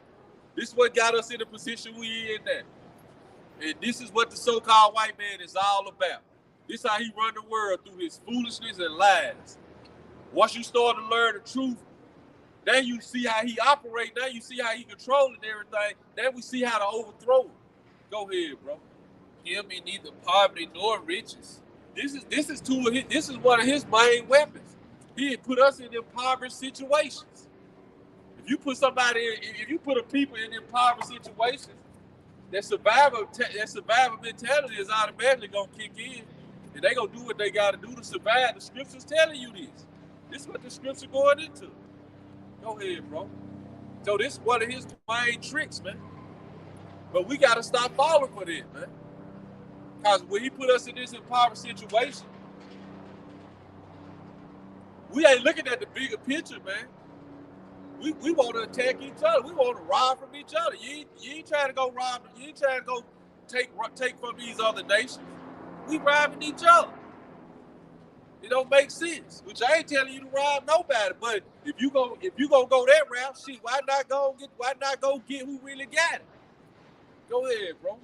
This is what got us in the position we in now. And this is what the so-called white man is all about. This is how he run the world, through his foolishness and lies. Once you start to learn the truth, now you see how he operates. Now you see how he controlling everything. Now we see how to overthrow it. Go ahead, bro. Give me neither poverty nor riches. This is one of his main weapons. He put us in impoverished situations. If you put a people in impoverished situations, that survival mentality is automatically gonna kick in, and they gonna do what they gotta do to survive. The scripture's telling you this. This is what the scripture going into. Go ahead, bro. So this is one of his main tricks, man. But we gotta stop falling for this, man. Because when he put us in this impoverished situation, we ain't looking at the bigger picture, man. We want to attack each other. We want to rob from each other. You ain't trying to go rob. You ain't trying to go take from these other nations. We robbing each other. It don't make sense. Which I ain't telling you to rob nobody. But if you gonna go that route, shit, why not go get who really got it? Go ahead, bro.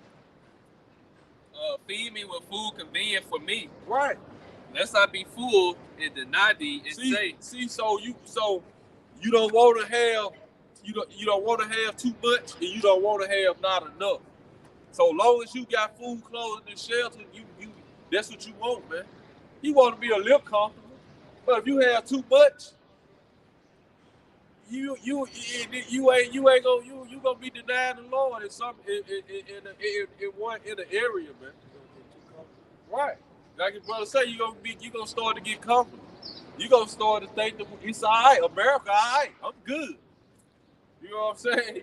Feed me with food convenient for me. Right. Lest I be full and deny thee and say. So you don't want to have you don't want to have too much, and you don't want to have not enough. So long as you got food, clothing, and shelter, you that's what you want, man. You want to be a little comfortable, but if you have too much, you gonna be denying the Lord in an area, man. Right. Like your brother say, you gonna start to get comfortable. You gonna start to think that it's all right, America, all right, I'm good. You know what I'm saying?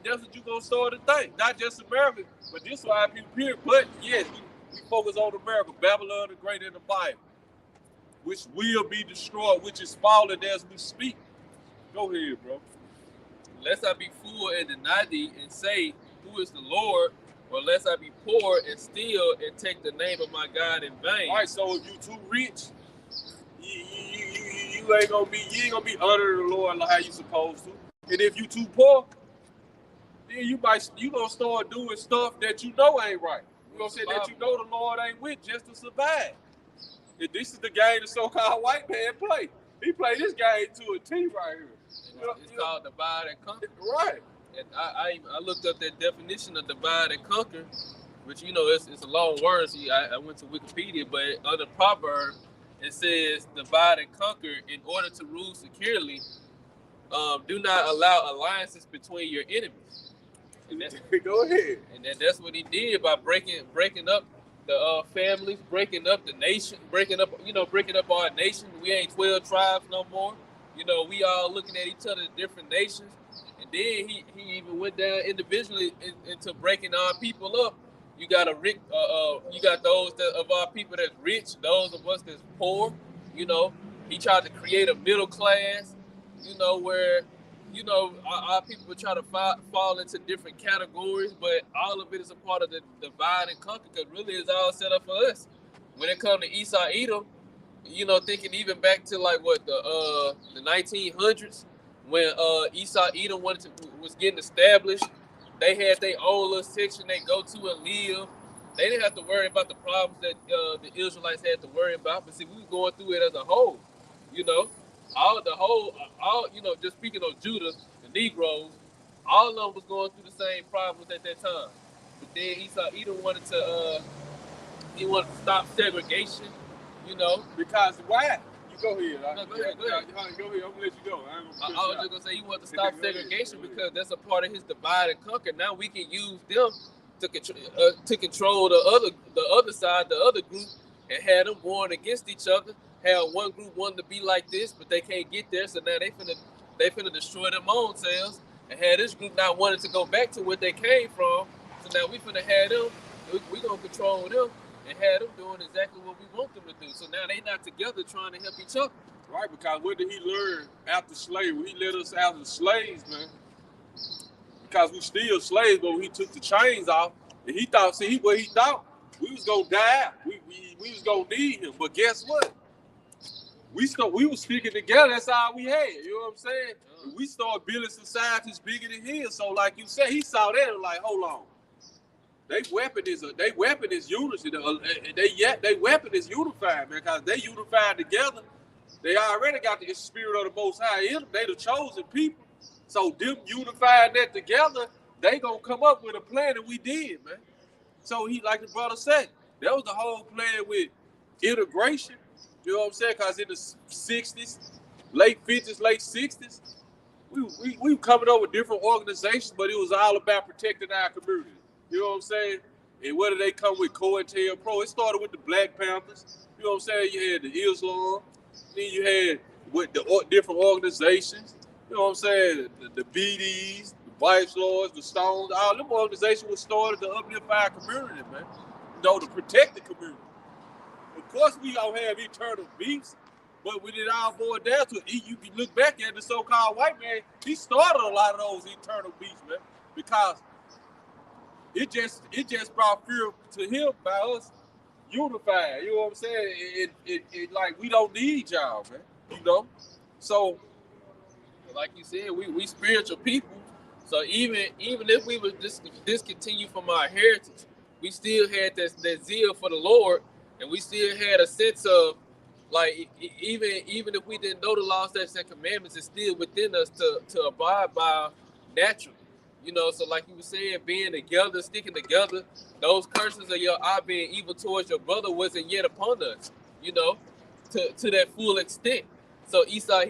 That's what you gonna start to think. Not just America, but this why people here. But yes, we focus on America, Babylon the Great in the Bible, which will be destroyed, which is falling as we speak. Go ahead, bro. Lest I be full and deny thee and say, who is the Lord? Or lest I be poor and steal and take the name of my God in vain. All right, so if you too rich, you ain't gonna be under the Lord like how you supposed to. And if you too poor, then you gonna start doing stuff that you know ain't right. You gonna say that you know the Lord ain't with just to survive. And this is the game the so-called white man play. He played this game to a T right here. It's called divide and conquer. Right. And I looked up that definition of divide and conquer, which it's a long word. So I went to Wikipedia, but under proverb it says divide and conquer in order to rule securely. Do not allow alliances between your enemies. And that's, go ahead. And that's what he did by breaking up the families, breaking up the nation, breaking up our nation. We ain't 12 tribes no more. We all looking at each other, different nations. And then he even went down individually into breaking our people up. You got those of our people that's rich, those of us that's poor. He tried to create a middle class. Where our people would try to fall into different categories, but all of it is a part of the divide and conquer. Because really, it's all set up for us. When it comes to Esau Edom, thinking even back to like what the 1900s. When Esau Edom was getting established, they had their own little section they go to and live. They didn't have to worry about the problems that the Israelites had to worry about. But see, we were going through it as a whole. Just speaking of Judah, the Negroes, all of them was going through the same problems at that time. But then Esau Edom wanted to stop segregation. Because why? Go ahead. No, go ahead. Go ahead. I'm gonna let you go. I was just gonna say he wanted to stop segregation because that's a part of his divide and conquer. Now we can use them to control the other side, the other group, and have them warring against each other. Have one group wanting to be like this, but they can't get there, so now they finna destroy them own selves, and have this group not wanting to go back to what they came from. So now we finna have them. We gonna control them. And had them doing exactly what we want them to do. So now they not together trying to help each other. Right, because what did he learn after slavery? He let us out as slaves, man. Because we still slaves, but when he took the chains off, and he thought we was gonna die. We was gonna need him. But guess what? We was sticking together. That's all we had. You know what I'm saying? We started building societies bigger than his. So like you said, he saw that and like, hold on. They weapon is unity. They weapon is unified, man, because they unified together. They already got the spirit of the Most High in them. They the chosen people. So them unifying that together, they gonna come up with a plan, and we did, man. So he, like the brother said, that was the whole plan with integration. You know what I'm saying? Because in the 60s, late 50s, late 60s, we coming up with different organizations, but it was all about protecting our community. You know what I'm saying? And whether they come with COINTELPRO, it started with the Black Panthers. You know what I'm saying? You had the Islam, then you had with the different organizations. You know what I'm saying? The BDs, the Vice Lords, the Stones, all them organizations were started to uplift our community, man. You know, to protect the community. Of course, we don't have eternal beefs, but when it all boiled down to it, you can look back at the so-called white man. He started a lot of those eternal beefs, man, because it just brought fear to him by us unified. You know what I'm saying? It like we don't need y'all, man. You know, so like you said, we spiritual people. So even if we were discontinued from our heritage, we still had that zeal for the Lord, and we still had a sense of like even if we didn't know the laws, statutes, and commandments, it's still within us to abide by naturally. You know, so like you were saying, being together, sticking together, those curses of your eye being evil towards your brother wasn't yet upon us, you know, to that full extent. So Esau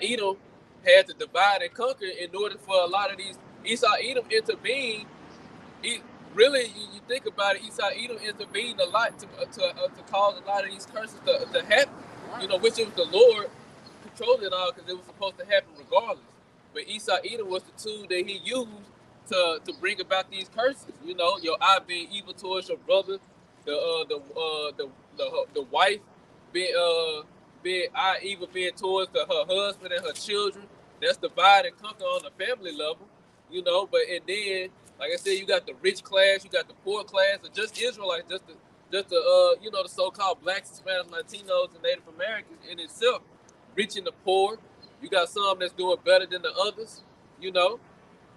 Edom had to divide and conquer in order for a lot of these Esau Edom intervened. Really, you think about it, Esau Edom intervened a lot to cause a lot of these curses to happen. You know, which it was the Lord controlling it all because it was supposed to happen regardless. But Esau Edom was the tool that he used to bring about these curses. You know, your eye being evil towards your brother, the wife being evil being towards her husband and her children. That's divide and conquer on the family level. You know, but and then like I said, you got the rich class, you got the poor class, or just Israelites, just the you know, the so-called blacks, Hispanics, Latinos, and Native Americans in itself, rich and the poor. You got some that's doing better than the others. You know,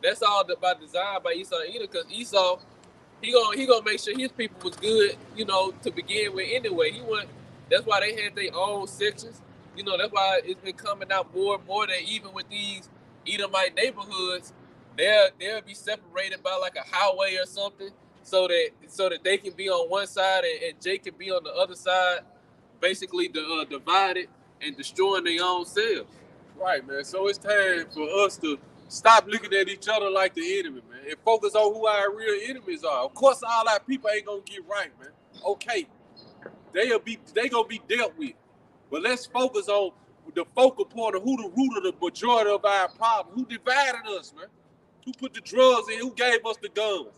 that's all by design by Esau Edom, because Esau, he gonna make sure his people was good. You know, to begin with anyway. That's why they had their own sections. You know, that's why it's been coming out more and more that even with these Edomite neighborhoods, they'll be separated by like a highway or something, so that they can be on one side and Jake can be on the other side, basically divided and destroying their own selves. Right, man. So it's time for us to stop looking at each other like the enemy, man, and focus on who our real enemies are. Of course, all our people ain't gonna get right, man. Okay, they gonna be dealt with, but let's focus on the focal point of who the root of the majority of our problem. Who divided us, man? Who put the drugs in? Who gave us the guns?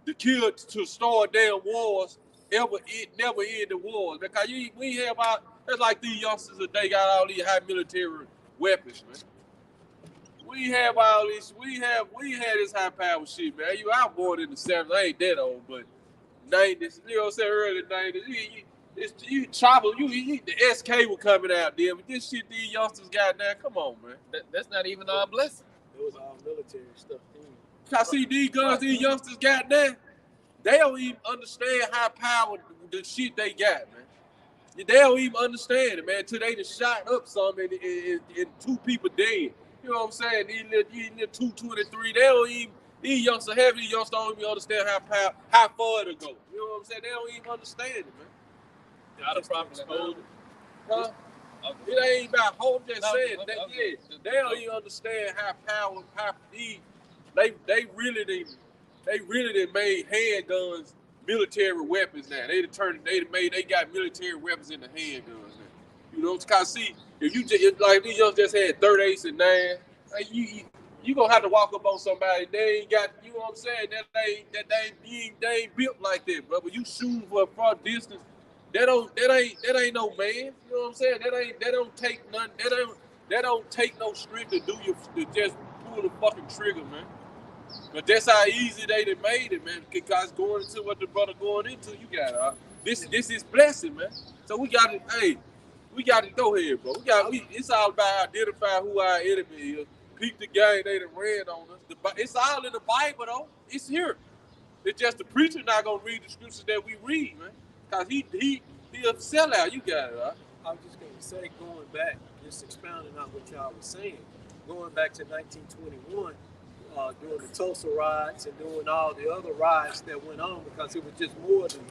The kill to start damn wars. Never end the wars. Because we have that's like these youngsters today got all these high military weapons, man. We have all this. We had this high power shit, man. I was born in the 70s. I ain't that old, but 90s. You know what I'm saying? Early 90s. You chopper. The SK was coming out there, but this shit these youngsters got now. Come on, man. That's not even our blessing. It was all military stuff. I see these guns these youngsters got now. They don't even understand how powered the shit they got, man. They don't even understand it, man. Till they just shot up something and two people dead. You know what I'm saying? These little 223. They don't even. These youngsters don't even understand how far it'll go. You know what I'm saying? They don't even understand it, man. Not a problem. Hold it. Huh? It ain't about holding. Just saying that. They don't even understand how these. They really made handguns military weapons now. They got military weapons in the handguns now. You know, cause see, if like these young just had 38s and 9, like you gonna have to walk up on somebody. They ain't got, you know what I'm saying? They ain't built like that, bro. But you shooting for a far distance. That ain't no man. You know what I'm saying? That don't take nothing. That don't take no strength to just pull the fucking trigger, man. But that's how easy they done made it, man. Because going into what the brother going into, you got this is blessing, man. So we got to, go ahead, bro. It's all about identifying who our enemy is. Peep the game they done ran on us. It's all in the Bible, though. It's here. It's just the preacher not gonna read the scriptures that we read, man. Cause he a sellout. You got it, huh? I was just gonna say, going back, just expounding on what y'all was saying, going back to 1921. Doing the Tulsa riots and doing all the other riots that went on, because it was just more than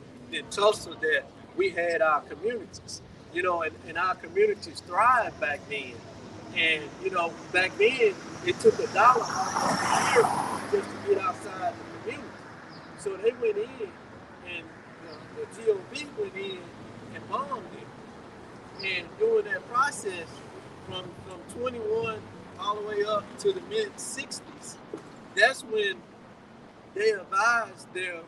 Tulsa that we had our communities, and our communities thrived back then. And, back then, it took $1 a year just to get outside the community. So they went in, and the GOP went in and bombed it. And during that process, from 21 all the way up to the mid-60s, that's when they advised their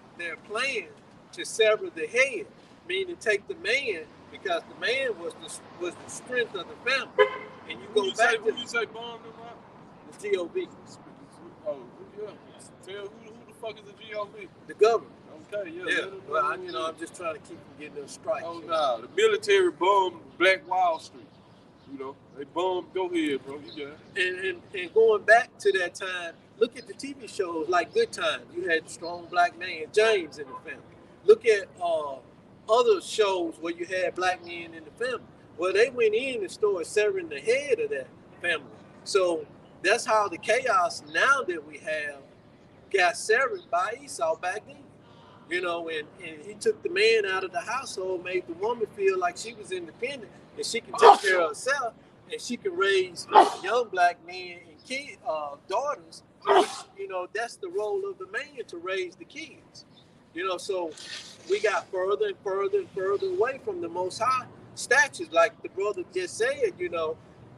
plan to sever the head, meaning take the man, because the man was the strength of the family. And you go back to you say bomb them out? The GOP. Oh, yeah. Tell who the fuck is the GOP? The government. Okay, yeah. Yeah. Well, I'm just trying to keep them getting those strikes. Oh no, the military bombed Black Wall Street. They bombed your head, bro. You got it. And going back to that time, look at the TV shows like Good Times. You had the strong black man, James, in the family. Look at other shows where you had black men in the family. Well, they went in and started severing the head of that family. So that's how the chaos now that we have got severed by Esau back then. And he took the man out of the household, made the woman feel like she was independent and she can take care of herself and she can raise young black men and daughters. Which, that's the role of the man, to raise the kids. So we got further and further and further away from the Most High statutes, like the brother just said.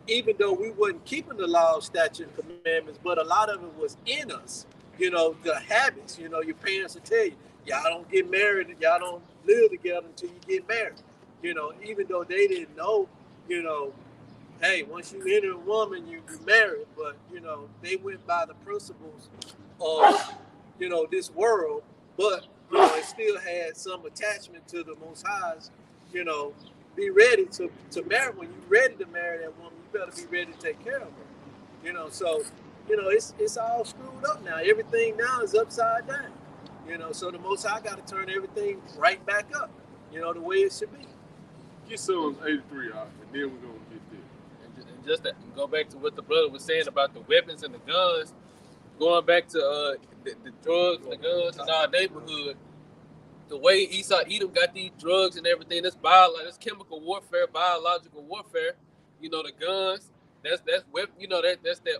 Even though we wasn't keeping the law, statutes, and commandments, but a lot of it was in us. The habits. Your parents will tell you, y'all don't get married, and y'all don't live together until you get married. Even though they didn't know, hey, once you enter a woman, you're married. But they went by the principles of this world, but it still had some attachment to the Most High's. Be ready to marry. When you're ready to marry that woman, you better be ready to take care of her. So it's all screwed up now. Everything now is upside down. So the Most High got to turn everything right back up. The way it should be. Get Psalms 83 out, and then we're gonna get there. And just to go back to what the brother was saying about the weapons and the guns, going back to the drugs and the guns in our neighborhood, the way Esau Edom got these drugs and everything, this chemical warfare, biological warfare, the guns, that's that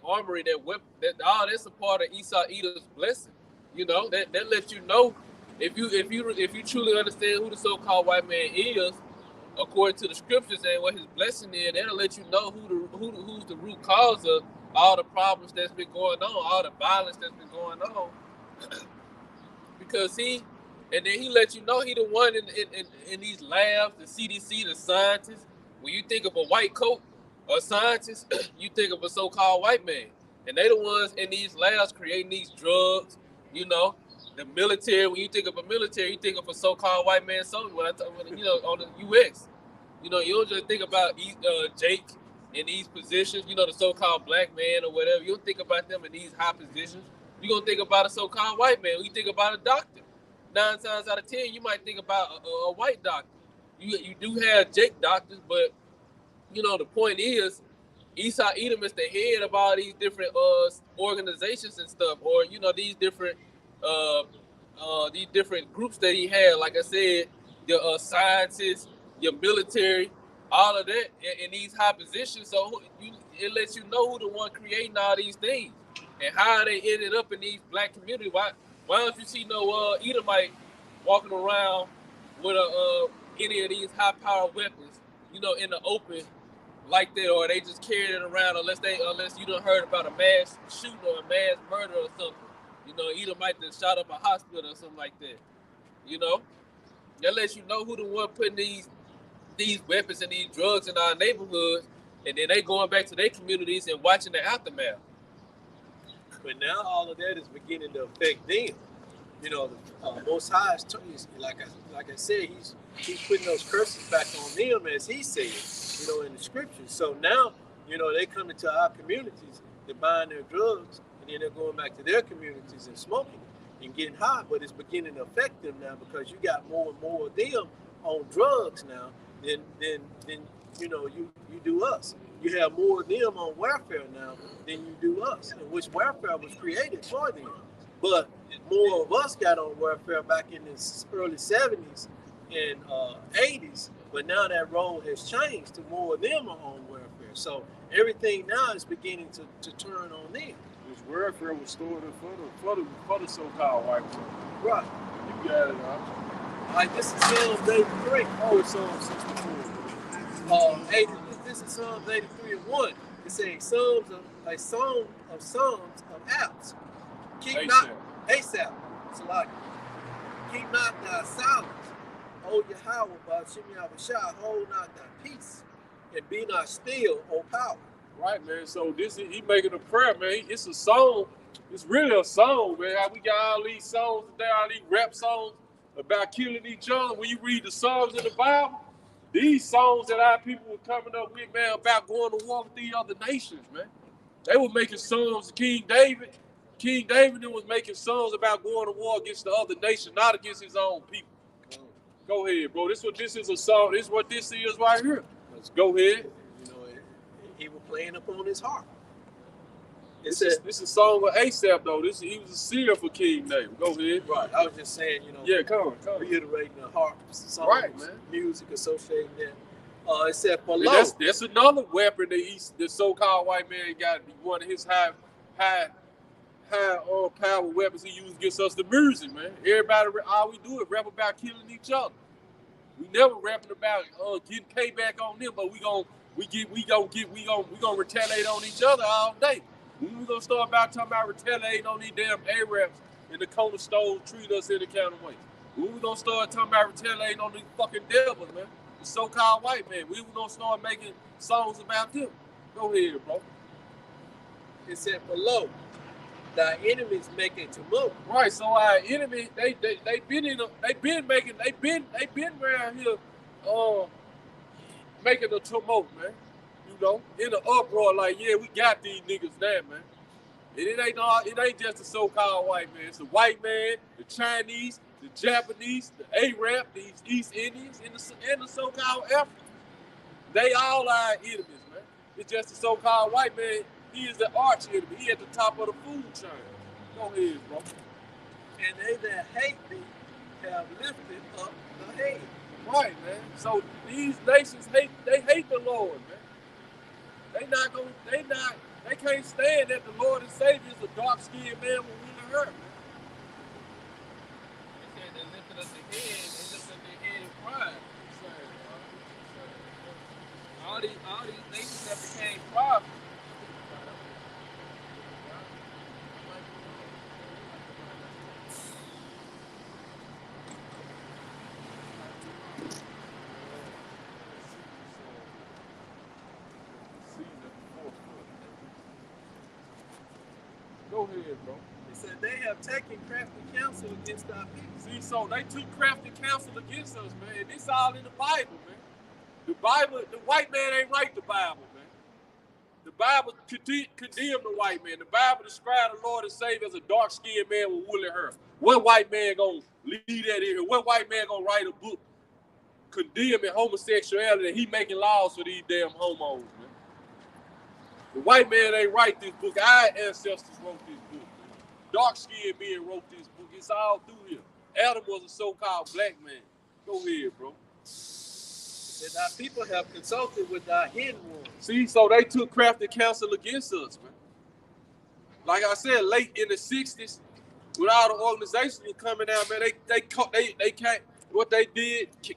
armory, that weapon, that's a part of Esau Edom's blessing. That lets you know, if you truly understand who the so-called white man is, according to the scriptures and what his blessing is, that'll let you know who's the root cause of all the problems that's been going on, all the violence that's been going on. Because he let you know he the one in these labs, the CDC, the scientists. When you think of a white coat or scientist, you think of a so-called white man. And they the ones in these labs creating these drugs, The military, when you think of a military, you think of a so-called white man soldier. On the U.S., you don't just think about Jake in these positions, the so-called black man or whatever. You don't think about them in these high positions. You're going to think about a so-called white man. When you think about a doctor, 9 times out of 10, you might think about a white doctor. You do have Jake doctors, but, the point is, Esau Edom is the head of all these different organizations and stuff, or, these different groups that he had. Like I said, your scientists, your military, all of that in these high positions. So it lets you know who the one creating all these things and how they ended up in these black communities. Why don't you see no Edomite walking around with any of these high-powered weapons, in the open like that, or they just carrying it around unless you done heard about a mass shooting or a mass murder or something. Edomite that shot up a hospital or something like that. That lets you know who the one putting these weapons and these drugs in our neighborhoods, and then they going back to their communities and watching the aftermath. But now all of that is beginning to affect them. The Most High is, like I said, he's putting those curses back on them, as he said, in the scriptures. So now, they come into our communities, they're buying their drugs, and then they're going back to their communities and smoking and getting high. But it's beginning to affect them now, because you got more and more of them on drugs now than you do us. You have more of them on welfare now than you do us, and which welfare was created for them. But more of us got on welfare back in the early 70s in 80s, but now that role has changed to more of them are on welfare. So everything now is beginning to turn on them. This welfare was stored for the so-called white people. Right. You got it, huh? Like this is Psalms 83. Oh, it's Psalm 64. 80, this is Psalms 83:1. It says Psalms of a song of Psalms of Asaph. Keep not Asaph. It's like keep not thy silence. O Yahweh, Ba'ashem Yahushua, hold not thy peace, and be not still, O power. Right, man. So this is he making a prayer, man. It's a song. It's really a song, man. How we got all these songs today, all these rap songs about killing each other. When you read the songs in the Bible, these songs that our people were coming up with, man, about going to war with these other nations, man. They were making songs. King David was making songs about going to war against the other nation, not against his own people. Go ahead, bro. This is a song. This is what this is right here. Let's go ahead. You know, he was playing upon his heart. This is a song of Asaph, though. He was a seer for King David. Go ahead. Right. I was just saying, you know. Yeah, come on. Reiterating the heart songs, right, man. Music associating that. It said below. That's another weapon that the so-called white man got. One of his high power weapons he used against us, the music, man. Everybody, all we do is rap about killing each other. We never rapping about getting payback on them, but we gonna retaliate on each other all day. When we gonna start talking about retaliating on these damn Arabs in the corner stores treat us any kind of way? When we gonna start talking about retaliating on these fucking devils, man? The so-called white man. We gonna start making songs about them. Go ahead, bro. It said below. Thy enemies making tumult. Right, so our enemy, they been around here making a tumult, man. You know, in an uproar, like, yeah, we got these niggas now, man. And it ain't just the so-called white man. It's the white man, the Chinese, the Japanese, the Arab, these East Indians, and the so-called Africans. They all our enemies, man. It's just the so-called white man. He is the arch enemy. He at the top of the food chain. Go ahead, bro. And they that hate me have lifted up the head. Right, man. So these nations hate the Lord, man. They can't stand that the Lord and Savior is a dark-skinned man with woolly hair, man. They said they lifted up the head, they lifted up their head in pride. All these nations that became prideful. Go ahead, bro. It said they have taken crafty counsel against our people. See, so they took crafty counsel against us, man. And this all in the Bible, man. The Bible, the white man ain't write the Bible, man. The Bible condemned the white man. The Bible described the Lord and Savior as a dark-skinned man with woolly hair. What white man gonna leave that in here? What white man gonna write a book condemning homosexuality and he making laws for these damn homos, man? The white man ain't write this book. Our ancestors wrote this book. Dark-skinned men wrote this book. It's all through here. Adam was a so-called black man. Go ahead, bro. And our people have consulted with our hidden ones. See, so they took crafty counsel against us, man. Like I said, late in the 60s, when all the organizations were coming out, man, they can't. What they did, they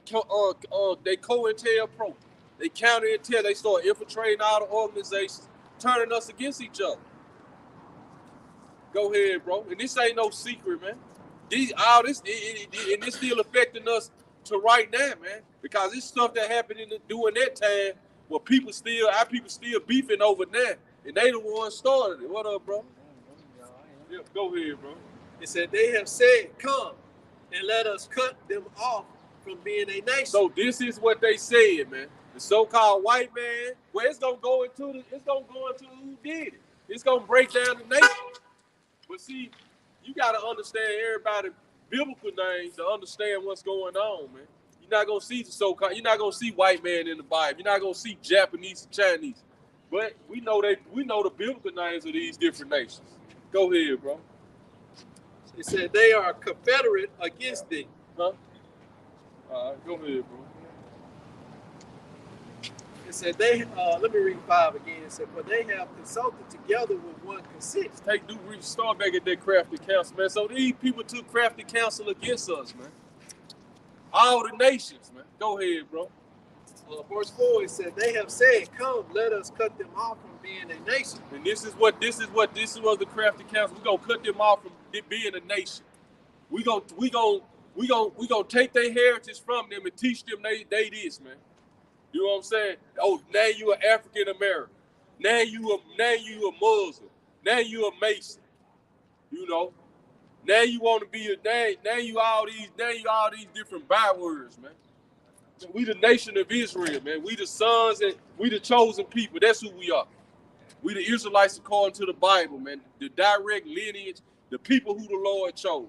COINTELPRO. They counter-intel. They started infiltrating all the organizations, turning us against each other. Go ahead, bro. And this ain't no secret, man. It's still affecting us to right now, man. Because it's stuff that happened during that time where our people still beefing over that. And they the ones started it. What up, bro? Yeah, go ahead, bro. It said they have said, come and let us cut them off from being a nation. So this is what they said, man. The so-called white man, well, it's gonna go into who did it. It's gonna break down the nation. But see, you gotta understand everybody's biblical names to understand what's going on, man. You're not gonna see you're not gonna see white man in the Bible. You're not gonna see Japanese and Chinese. But we know the biblical names of these different nations. Go ahead, bro. It said they are confederate against thee. Huh? All right, go ahead, bro. It said they, let me read 5 again. It said, but they have consulted together with one consent. Start back at that crafty counsel, man. So these people took crafty counsel against us, man. All the nations, man. Go ahead, bro. Verse 4, it said, they have said, come, let us cut them off from being a nation. And this is what the crafty counsel. We're gonna cut them off from being a nation. We gonna take their heritage from them and teach them they this, man. You know what I'm saying? Oh, now you are African American. Now you a Muslim. Now you a Mason. You know. Now you want to be now you all these different bywords, man. We the nation of Israel, man. We the sons and we the chosen people. That's who we are. We the Israelites according to the Bible, man. The direct lineage, the people who the Lord chose.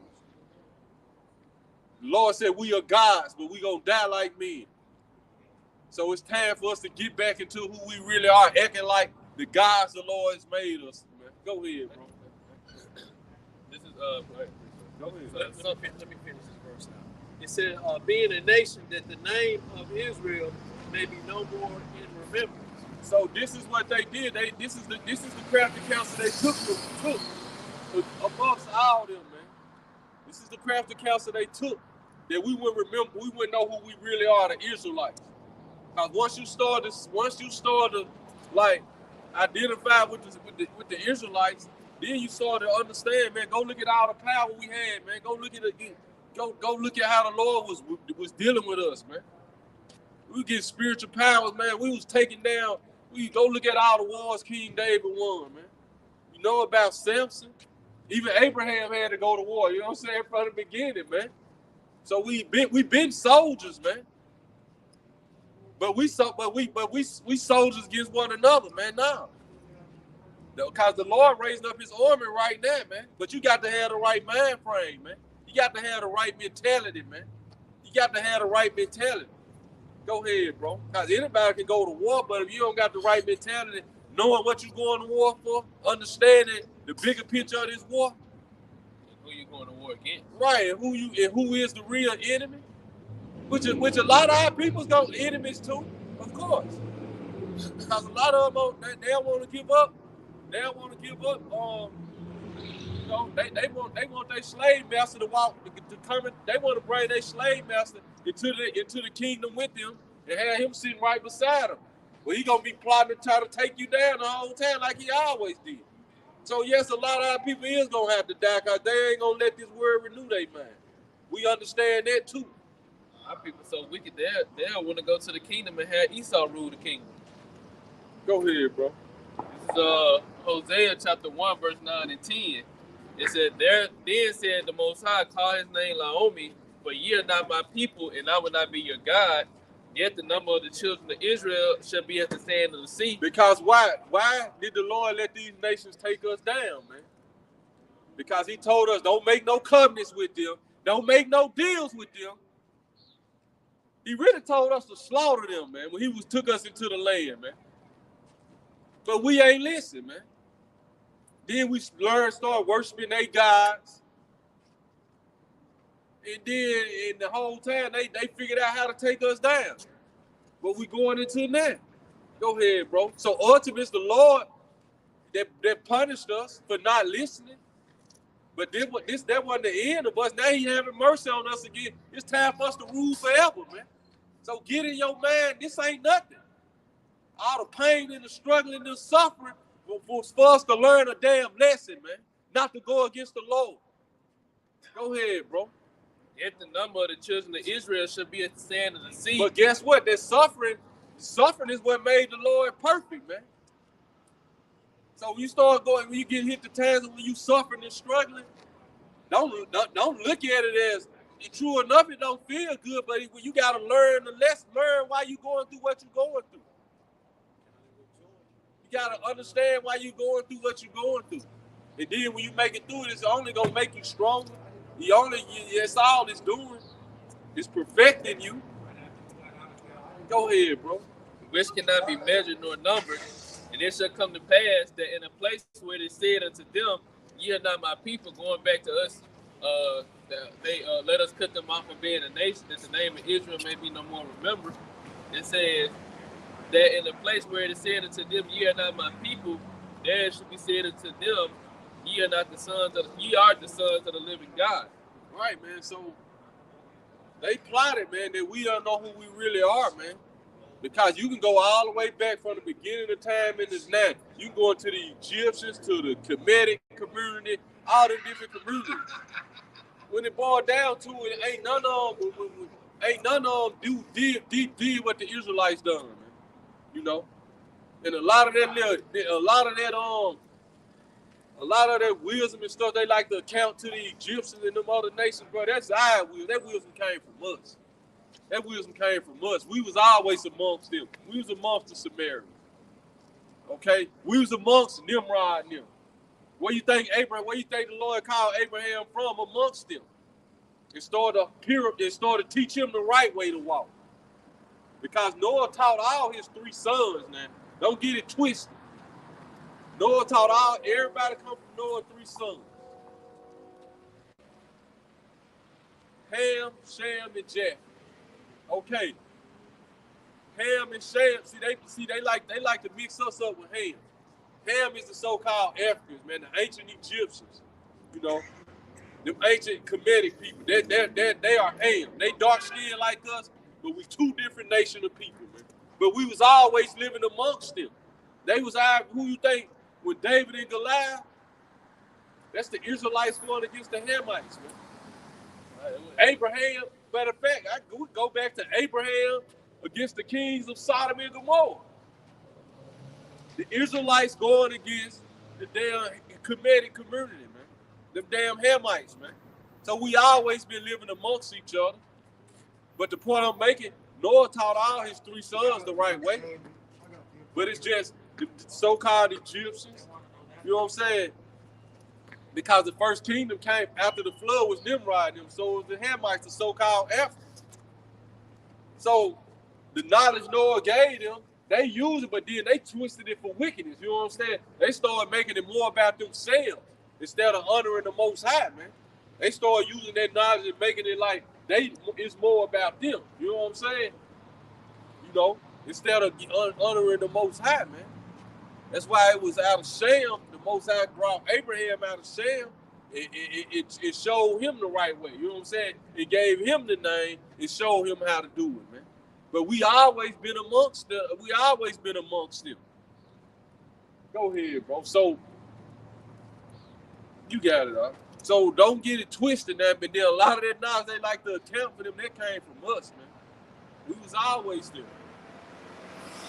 The Lord said we are gods, but we gonna die like men. So it's time for us to get back into who we really are, acting like the gods the Lord has made us, man. Go ahead, bro. This is Go ahead. Let me finish this verse now. It said, being a nation that the name of Israel may be no more in remembrance. So this is what they did. This is the crafty counsel they took amongst all them, man. This is the crafty counsel they took that we wouldn't remember. We wouldn't know who we really are, the Israelites. Because once you start to like identify with the Israelites, then you start to understand, man. Go look at all the power we had, man. Go look at how the Lord was dealing with us, man. We get spiritual powers, man. We was taking down. We go look at all the wars King David won, man. You know about Samson? Even Abraham had to go to war. You know what I'm saying? From the beginning, man. So we been soldiers, man. But we soldiers against one another, man. Now, because the Lord raised up His army right now, man. But you got to have the right mind frame, man. You got to have the right mentality, man. You got to have the right mentality. Go ahead, bro. Because anybody can go to war, but if you don't got the right mentality, knowing what you're going to war for, understanding the bigger picture of this war, who you going to war against? Right, and who is the real enemy? Which a lot of our people's got enemies too, of course. Because a lot of them they don't want to give up. They don't want to give up. You know, they want their slave master to walk to come in. They want to bring their slave master into the kingdom with them and have him sitting right beside them. Well, he gonna be plotting to try to take you down the whole time like he always did. So yes, a lot of our people is gonna have to die because they ain't gonna let this word renew their mind. We understand that too. Our people so wicked, they'll want to go to the kingdom and have Esau rule the kingdom. Go ahead, bro. This is Hosea chapter 1, verse 9 and 10. It said, then said the Most High, call his name Laomi, for ye are not my people, and I will not be your God. Yet the number of the children of Israel shall be as the sand of the sea. Because why? Why did the Lord let these nations take us down, man? Because He told us, don't make no covenants with them. Don't make no deals with them. He really told us to slaughter them, man, when He took us into the land, man. But we ain't listen, man. Then we start worshiping their gods. And then in the whole time, they figured out how to take us down. But we going into now. Go ahead, bro. So ultimately, it's the Lord that punished us for not listening. But that wasn't the end of us. Now He having mercy on us again. It's time for us to rule forever, man. So get in your mind, this ain't nothing. All the pain and the struggle and the suffering was for us to learn a damn lesson, man. Not to go against the Lord. Go ahead, bro. Yet the number of the children of Israel should be at the sand of the sea. But guess what? That suffering is what made the Lord perfect, man. So when you get hit the times when you suffering and struggling, don't look at it as true enough. It don't feel good, but you gotta learn the lesson. Learn why you going through what you're going through. You gotta understand why you're going through what you're going through, and then when you make it through, it's only gonna make you stronger. That's all it's doing. It's perfecting you. Go ahead, bro. Which cannot be measured nor numbered. And it shall come to pass that in a place where they said unto them, ye are not my people, going back to us, that they let us cut them off from being a nation, that the name of Israel may be no more remembered. It says that in the place where it is said unto them, ye are not my people, there should be said unto them, ye are not the sons of ye are the sons of the living God. Right, man. So they plotted, man, that we don't know who we really are, man. Because you can go all the way back from the beginning of time in this land. You can go into the Egyptians, to the Kemetic community, all the different communities. When it boiled down to it, ain't none of them did what the Israelites done, man. You know, and a lot of that wisdom and stuff they like to account to the Egyptians and them other nations, bro. That's our wisdom. That wisdom came from us. That wisdom came from us. We was always amongst them. We was amongst the Samaritans. Okay? We was amongst Nimrod and them. Where you think the Lord called Abraham from? Amongst them. It started to teach him the right way to walk. Because Noah taught all his 3 sons, man. Don't get it twisted. Noah taught everybody come from Noah's 3 sons. Ham, Shem, and Japheth. Okay. Ham and Shem, they like to mix us up with Ham. Ham is the so-called Africans, man, the ancient Egyptians. You know, them ancient Kemetic people. They are Ham. They dark skinned like us, but we 2 different nations of people, man. But we was always living amongst them. They was who you think when David and Goliath? That's the Israelites going against the Hamites, man. Abraham, matter of fact, I would go back to Abraham against the kings of Sodom and Gomorrah. The Israelites going against the damn Kemetic community, man. Them damn Hamites, man. So we always been living amongst each other. But the point I'm making, Noah taught all his 3 sons the right way. But it's just the so-called Egyptians, you know what I'm saying? Because the first kingdom came after the flood was Nimrod and them, so it was the Hamites, the so-called Africans. So the knowledge Noah gave them, they used it, but then they twisted it for wickedness, you know what I'm saying? They started making it more about themselves instead of honoring the Most High, man. They started using that knowledge and making it like it's more about them, you know what I'm saying? You know, instead of honoring the Most High, man. That's why it was out of Shem. The Most High brought Abraham out of Shem. It showed him the right way. You know what I'm saying? It gave him the name. It showed him how to do it, man. But we always been amongst them. Go ahead, bro. So you got it, huh? So don't get it twisted, man. But then a lot of that knowledge they like to account for them. That came from us, man. We was always there.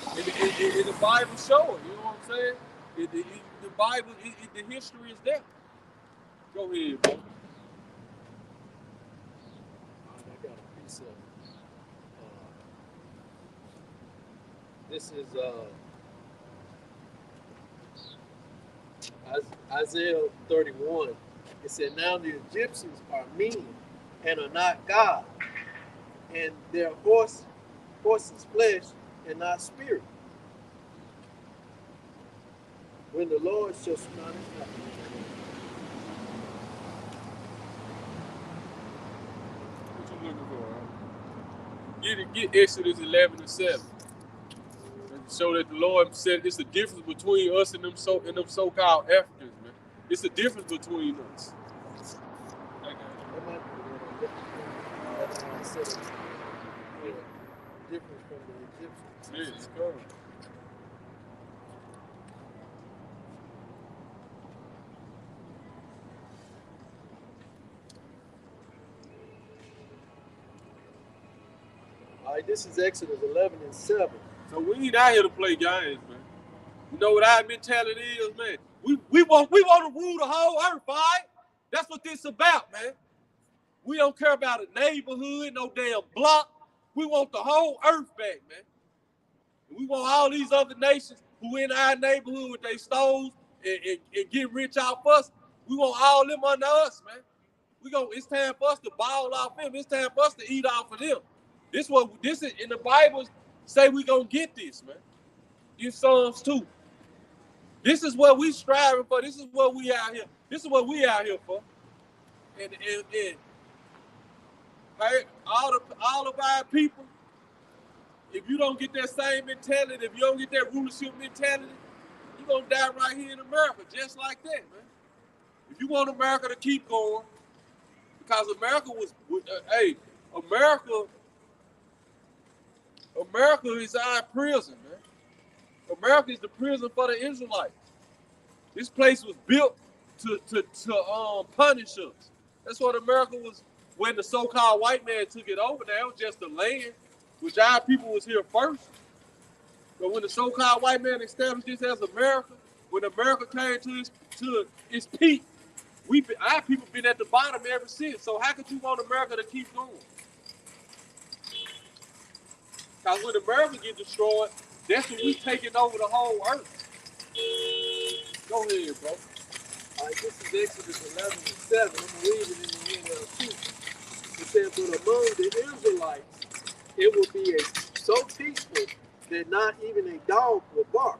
And the Bible show it, you know what I'm saying? The Bible, the history is there. Go ahead, bro. I got a piece of this is Isaiah 31. It said, now the Egyptians are mean and are not God, and their horse is flesh and not spirit. When the Lord shall smite his house. What you looking for, huh? Get Exodus 11 and 7. And show that the Lord said it's the difference between us and them so-called Africans, man. It's the difference between us. Difference from the Egyptians. Yeah, it's cool. All right, this is Exodus 11 and 7. So we ain't out here to play games, man. You know what our mentality is, man? We want to rule the whole earth, all right? That's what this about, man. We don't care about a neighborhood, no damn block. We want the whole earth back, man. We want all these other nations who in our neighborhood with their stoves and get rich off us. We want all them under us, man. It's time for us to ball off them. It's time for us to eat off of them. This is in the Bible say we gonna get this, man. In Psalms 2. This is what we striving for. This is what we out here. This is what we out here for. and hey, all of our people, if you don't get that same mentality, if you don't get that rulership mentality, you're gonna die right here in America, just like that, man. If you want America to keep going, because America America is our prison, man. America is the prison for the Israelites. This place was built to punish us. That's what America was when the so-called white man took it over. That was just the land, which our people was here first. But when the so-called white man established this as America, when America came to its peak, our people been at the bottom ever since. So how could you want America to keep going? Because when America gets destroyed, that's when we taking over the whole earth. Go ahead, bro. All right, this is Exodus 11:7. I'm reading in the NLT. It said, but among the Israelites, it will be so peaceful that not even a dog will bark.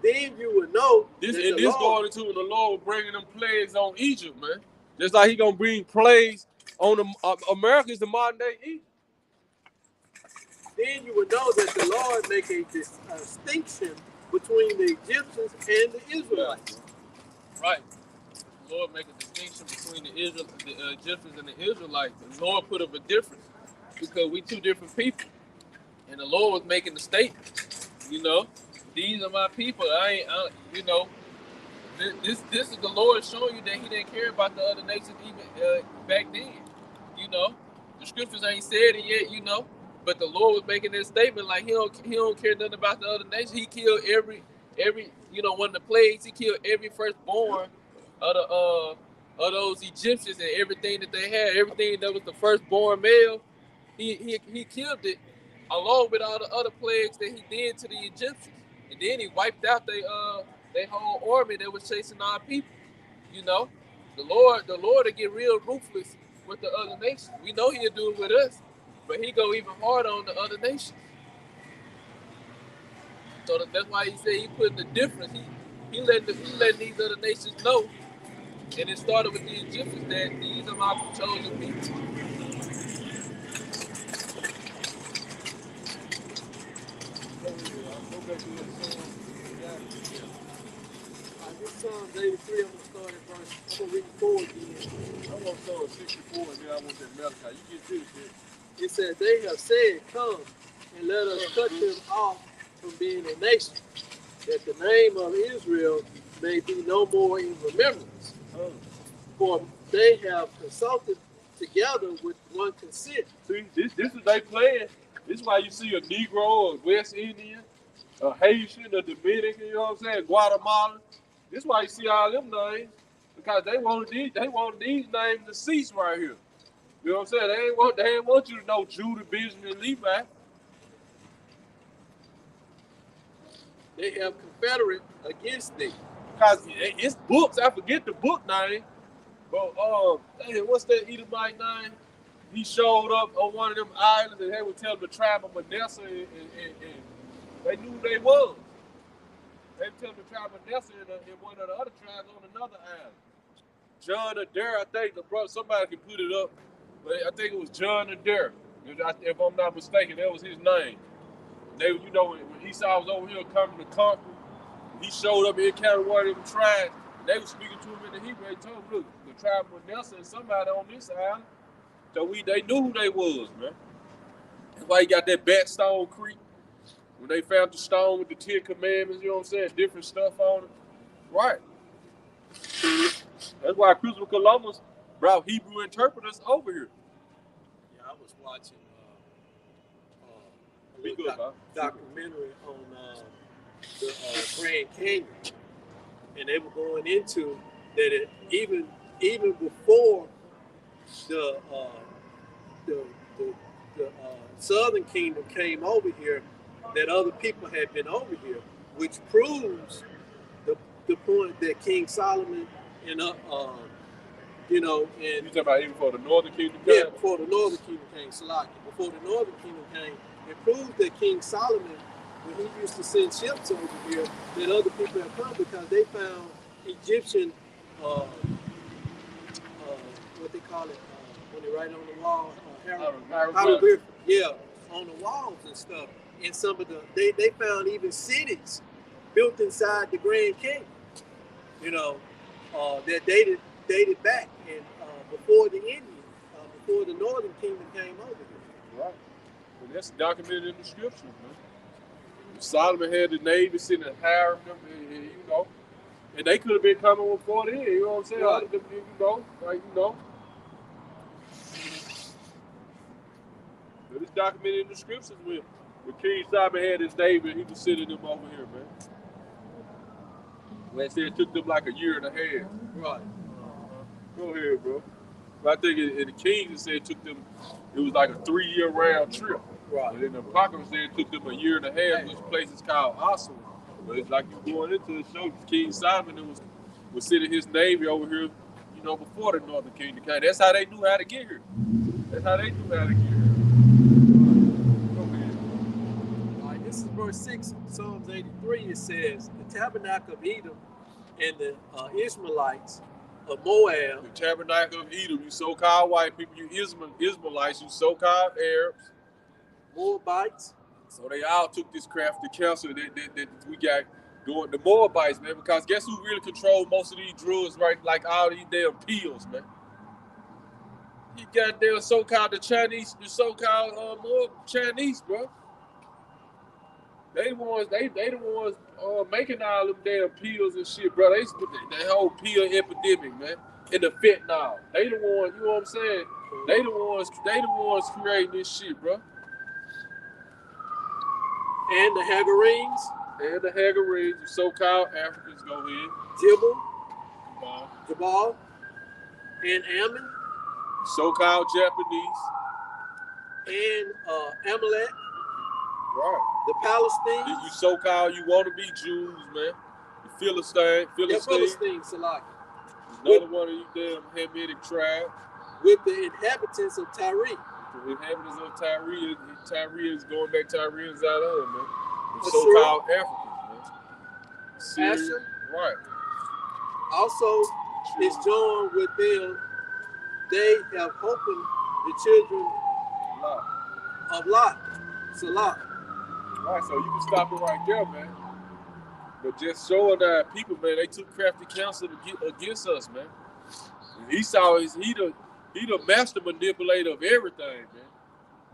Then you will know this that and this going into the Lord bringing them plagues on Egypt, man. Just like he gonna bring plagues on America is the modern day Egypt. Then you will know that the Lord make a distinction between the Egyptians and the Israelites. Right. The Lord make a distinction between the Egyptians and the Israelites. The Lord put up a difference because we two different people. And the Lord was making the statement, these are my people. This is the Lord showing you that he didn't care about the other nations even back then. The scriptures ain't said it yet, but the Lord was making this statement like he don't care nothing about the other nations. He killed every one of the plagues. He killed every firstborn of those Egyptians and everything that they had, everything that was the firstborn male. He killed it along with all the other plagues that he did to the Egyptians, and then he wiped out their whole army that was chasing our people. The Lord will get real ruthless with the other nations. We know he'll do it with us, but he go even harder on the other nations. So that's why he said he put the difference. He letting these other nations know, and it started with the Egyptians that these are my chosen people. Psalms 83, I'm going to start at verse, I'm going to read 4 again. I'm going to start at 64 and then I want that Malachi. You get this, man. It says, they have said, come and let us cut them off from being a nation, that the name of Israel may be no more in remembrance. For they have consulted together with one consent. See, this is they plan. This is why you see a Negro, a West Indian, a Haitian, a Dominican, you know what I'm saying, Guatemalan. This is why you see all them names, because they wanted these names to cease right here. You know what I'm saying? They ain't want you to know Judah, Benjamin, and Levi. They have confederate against thee. Because it's books. I forget the book name. But what's that Edomite name? He showed up on one of them islands and they would tell the tribe of Manasseh and they knew who they was. They tell the tribe of Manasseh and one of the other tribes on another island. John Adair, I think the brother, somebody can put it up, but I think it was John Adair. If I'm not mistaken, that was his name. They, when Esau was over here coming to conquer, he showed up and encountered one of them tribes. They were speaking to him in the Hebrew. They told him, look, the tribe of Manasseh and somebody on this island. So they knew who they was, man. That's why he got that Backstone Creek. When they found the stone with the 10 Commandments, you know what I'm saying? Different stuff on it. Right. That's why Christopher Columbus brought Hebrew interpreters over here. Yeah, I was watching a documentary on the Grand Canyon. And they were going into that even before the Southern Kingdom came over here, that other people had been over here, which proves the point that King Solomon and and you talking about even before the Northern Kingdom came? Yeah, before the Northern Kingdom came, before the Northern Kingdom came, it proves that King Solomon, when he used to send ships over here, that other people had come because they found Egyptian what they call it when they write on the wall, Hieroglyphics. hieroglyphics. Yeah, on the walls and stuff. And some of they found even cities built inside the Grand Canyon. You know, that dated back and before the Indians, before the Northern Kingdom came over here. Right. But that's documented in the scriptures, man. Solomon had the Navy sitting and hiring them, and, you know, and they could have been coming before then. You know what I'm saying? Right. You know, like you know. But it's documented in the scriptures when King Solomon had his Navy, he was sitting them over here, man. When it said it took them like a year and a half. Right. Go ahead, bro. But I think in the Kings it said it took them, it was like a 3-year round trip. Right. And in the Apocrypha said it took them a year and a half, which place is called Ossuary. But it's like you going into the show, King Solomon was sitting his Navy over here, you know, before the Northern Kingdom came. That's how they knew how to get here. That's how they knew how to get here. Go ahead. All right, this is verse 6, Psalms 83. It says, the tabernacle of Edom and the Ishmaelites of Moab. The tabernacle of Edom, you so-called white people, you Ishmaelites, you so-called Arabs. Moabites. So they all took this crafty counsel that we got going. The Moabites, man, because guess who really control most of these drugs, right? Like all these damn pills, man. You got their so-called the Chinese, the so-called Chinese, bro. They the ones making all them damn pills and shit, bro. They that whole pill epidemic, man. And the fentanyl. They the ones, you know what I'm saying? They the ones creating this shit, bro. And the Hagarenes. And the Hagarenes, the so-called Africans, go ahead. Jabal, and Ammon. So-called Japanese. And Amalek. Right. The Palestinians. You so-called, you want to be Jews, man. The Philistines. Yeah, Philistines, Salaki. Another one of you damn Hamitic tribes. With the inhabitants of Tyre. The inhabitants of Tyrians going back Tyrians out of them, man. The so-called Africans, man. Asher. Right. Also, it's joined with them. They have opened the children of Lot. Salah. Right, so you can stop it right there, man. But just showing that people, man, they took crafty counsel against us, man. And Esau he the master manipulator of everything, man.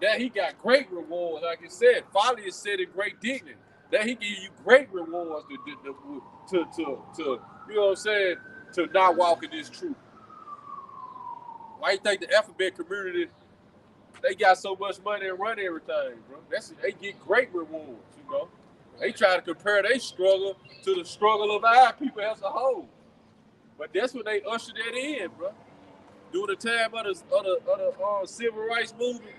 Now he got great rewards, like I said. Folly is set in great dignity. Now he give you great rewards to you know what I'm saying, to not walk in this truth. Why you think the alphabet community, they got so much money and run everything, bro? They get great rewards, you know. They try to compare their struggle to the struggle of our people as a whole. But that's when they ushered that in, bro. During the time of the civil rights movement,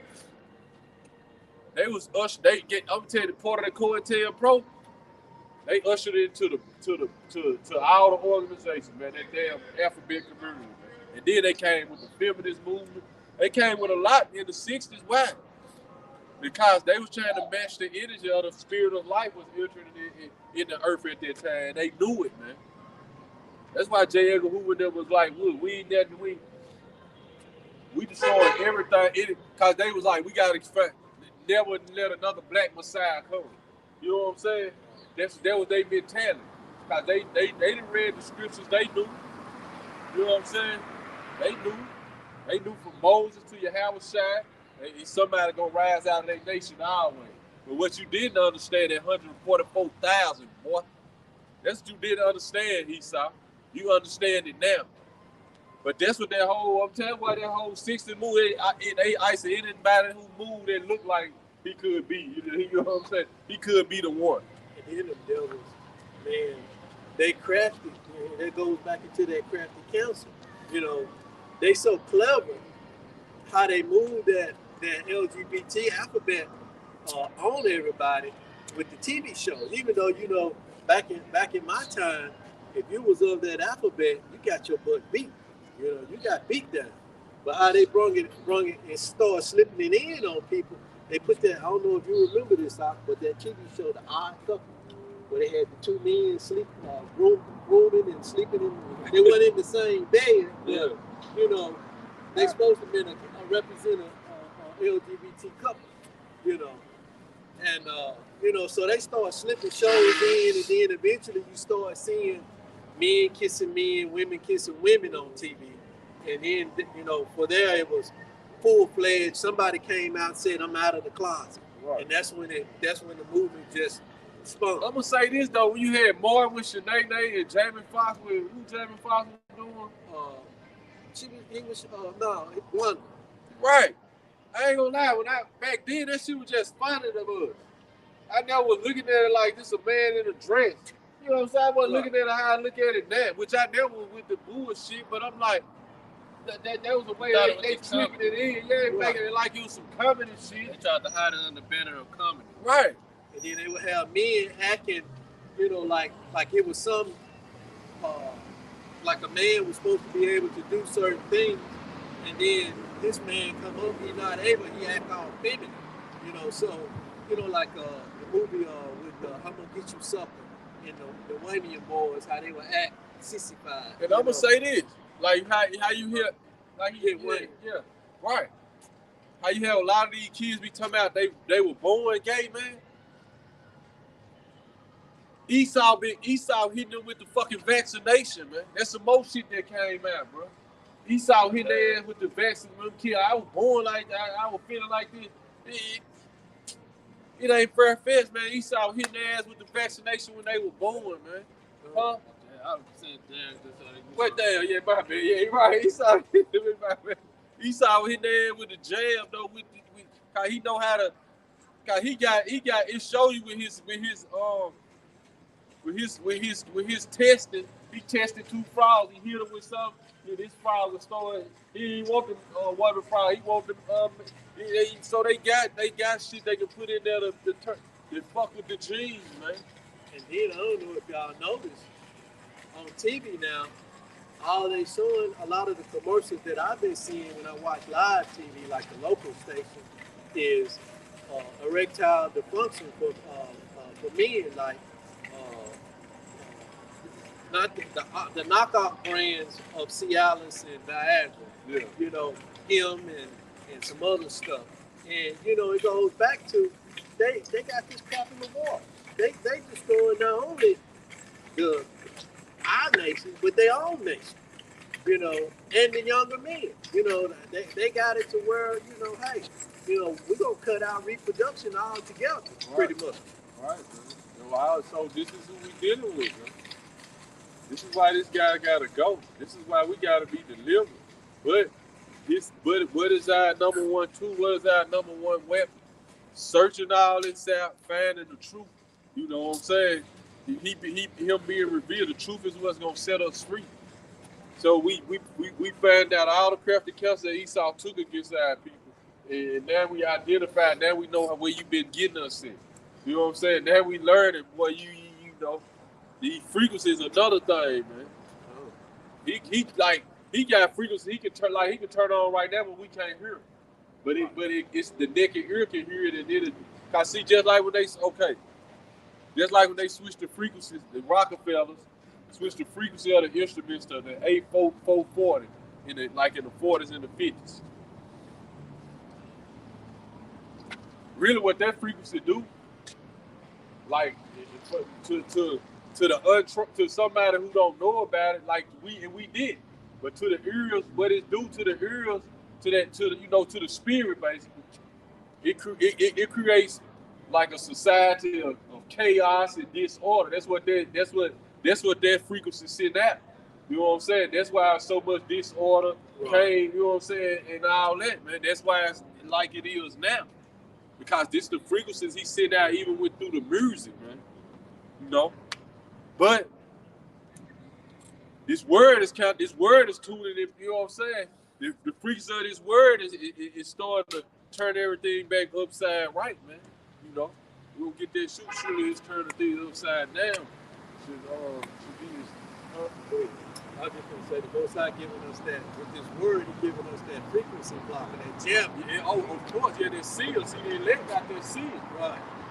they was ushered. I'm telling you, part of the COINTELPRO, they ushered into to all the organizations, man. That damn alphabet community, man. And then they came with the feminist movement. They came with a lot in the 60s. Why? Because they was trying to match the energy of the spirit of life was entering in the earth at that time. They knew it, man. That's why J. Edgar Hoover them was like, look, we destroyed everything. Because they was like, we got to never let another black Messiah come. You know what I'm saying? That was their mentality. Because they didn't read the scriptures, they knew. You know what I'm saying? They knew. They knew from Moses to Yahushua, somebody gonna rise out of their nation always. But what you didn't understand, that 144,000, boy, that's what you didn't understand, Esau. You understand it now. But that's what that whole, I'm telling you why that whole 60 move, I said anybody who moved that looked like he could be. You know what I'm saying? He could be the one. And then the devils, man, they crafty. That goes back into that crafty counsel. You know, they so clever how they move that LGBT alphabet on everybody with the TV shows. Even though, you know, back in my time, if you was of that alphabet, you got your butt beat. You know, you got beat down. But how they brung it and started slipping it in on people, they put that, I don't know if you remember this, but that TV show, The Odd Couple, where they had the two men rooming and sleeping in, they weren't in the same bed. Yeah. You know, they supposed to be represent a LGBT couple, you know. And, you know, so they start slipping shows in, and then eventually you start seeing men kissing men, women kissing women on TV. And then, you know, for there it was full-fledged. Somebody came out and said, I'm out of the closet. Right. And that's when the movement just spun. I'm going to say this, though. When you had Martin with Shanae and Jamie Foxx with, who Jamie Foxx was doing? Wonder. Right. I ain't gonna lie, back then that shit was just funny to us. I never was looking at it like this a man in a dress. You know what I'm saying? I wasn't looking at it how I look at it now, which I never was with the bullshit, but I'm like, that was the way they tricking it in. Yeah, making it like it was some comedy shit. They tried to hide it under the banner of comedy. Right. And then they would have men acting, you know, like it was some, like a man was supposed to be able to do certain things, and then this man come up, he not able, he act all feminine, you know. So, you know, like the movie with I'm Gonna Get You Sucker and the Waynian boys, how they would act sissified. And I'm gonna say this, like how you hear, like yeah, right. How you have a lot of these kids be talking about they were born gay, man. Esau hitting them with the fucking vaccination, man. That's some more shit that came out, bro. Esau hitting their ass with the vaccine. Kid, I was born like that. I was feeling like this. It ain't fair fetch, man. Esau hitting their ass with the vaccination when they were born, man. Huh? I was saying, damn. What damn? Yeah, my bad. Yeah, right. Esau hitting them with my bad. Esau hitting their ass with the jab though. Cause he know how to. Cause he got. It show you with his testing. He tested 2 frogs. He hit him with something. This frog was throwing. He didn't want them water frog. He want them. So they got shit they can put in there to fuck with the genes, man. And then I don't know if y'all noticed on TV now, all they showing a lot of the commercials that I've been seeing when I watch live TV, like the local station, is erectile dysfunction for men, like. Not the knockoff brands of Cialis and Viagra, yeah. You know, him and some other stuff. And, you know, it goes back to, they got this crap in the wall. They destroying not only our nation, but their own nation, you know, and the younger men. You know, they got it to where, you know, hey, you know, we're going to cut out reproduction altogether, pretty much. Right, man. Wow, so this is who we dealing with, man. This is why this guy gotta go. This is why we gotta be delivered. But what is our number one tool? What is our number one weapon? Searching all this out, finding the truth. You know what I'm saying? Him being revealed, the truth is what's gonna set us free. So we find out all the crafty counsel that Esau took against our people, and now we identified. Now we know where you've been getting us in. You know what I'm saying? Now we learning, boy. You know. The frequency is another thing, man. He got frequency. He can turn on right now, but we can't hear it. But it's the naked ear can hear it, and then cause see just like when they switched the frequencies, the Rockefellers switched the frequency of the instruments to the 84440 in the 40s and the 50s. Really, what that frequency do, like to somebody who don't know about it, like we did, but to the ears, what it do to the ears, to the spirit, basically, it creates like a society of chaos and disorder. That's what that frequency sent out. You know what I'm saying? That's why so much disorder came. You know what I'm saying, and all that, man. That's why it's like it is now, because this the frequencies he sent out even through the music, man. You know. But this word is tuning in, you know what I'm saying? The frequency of this word is starting to turn everything back upside right, man. You know, we don't get that surely it's turning things upside down. I was just gonna say the Most High giving us that with this word, He giving us that frequency block and that jam. Yeah, of course, yeah, they're sealed. See, they let got that sealed.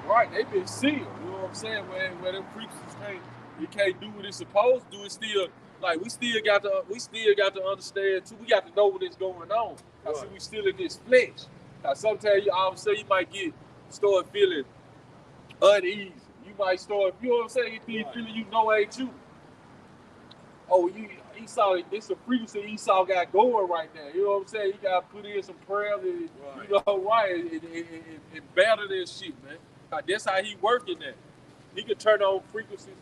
Right, they've been sealed. You know what I'm saying? Where them frequencies you can't do what it's supposed to do. It's still like we still got to understand too. We got to know what is going on. I see we still in this flesh. Sometimes all of a sudden you might start feeling uneasy. You might start, you know what I'm saying? You feeling you know ain't you. Oh, Esau, it's a frequency Esau got going right now. You know what I'm saying? You got to put in some prayer and, you know, and battle this shit, man. That's how he working that. He can turn on frequencies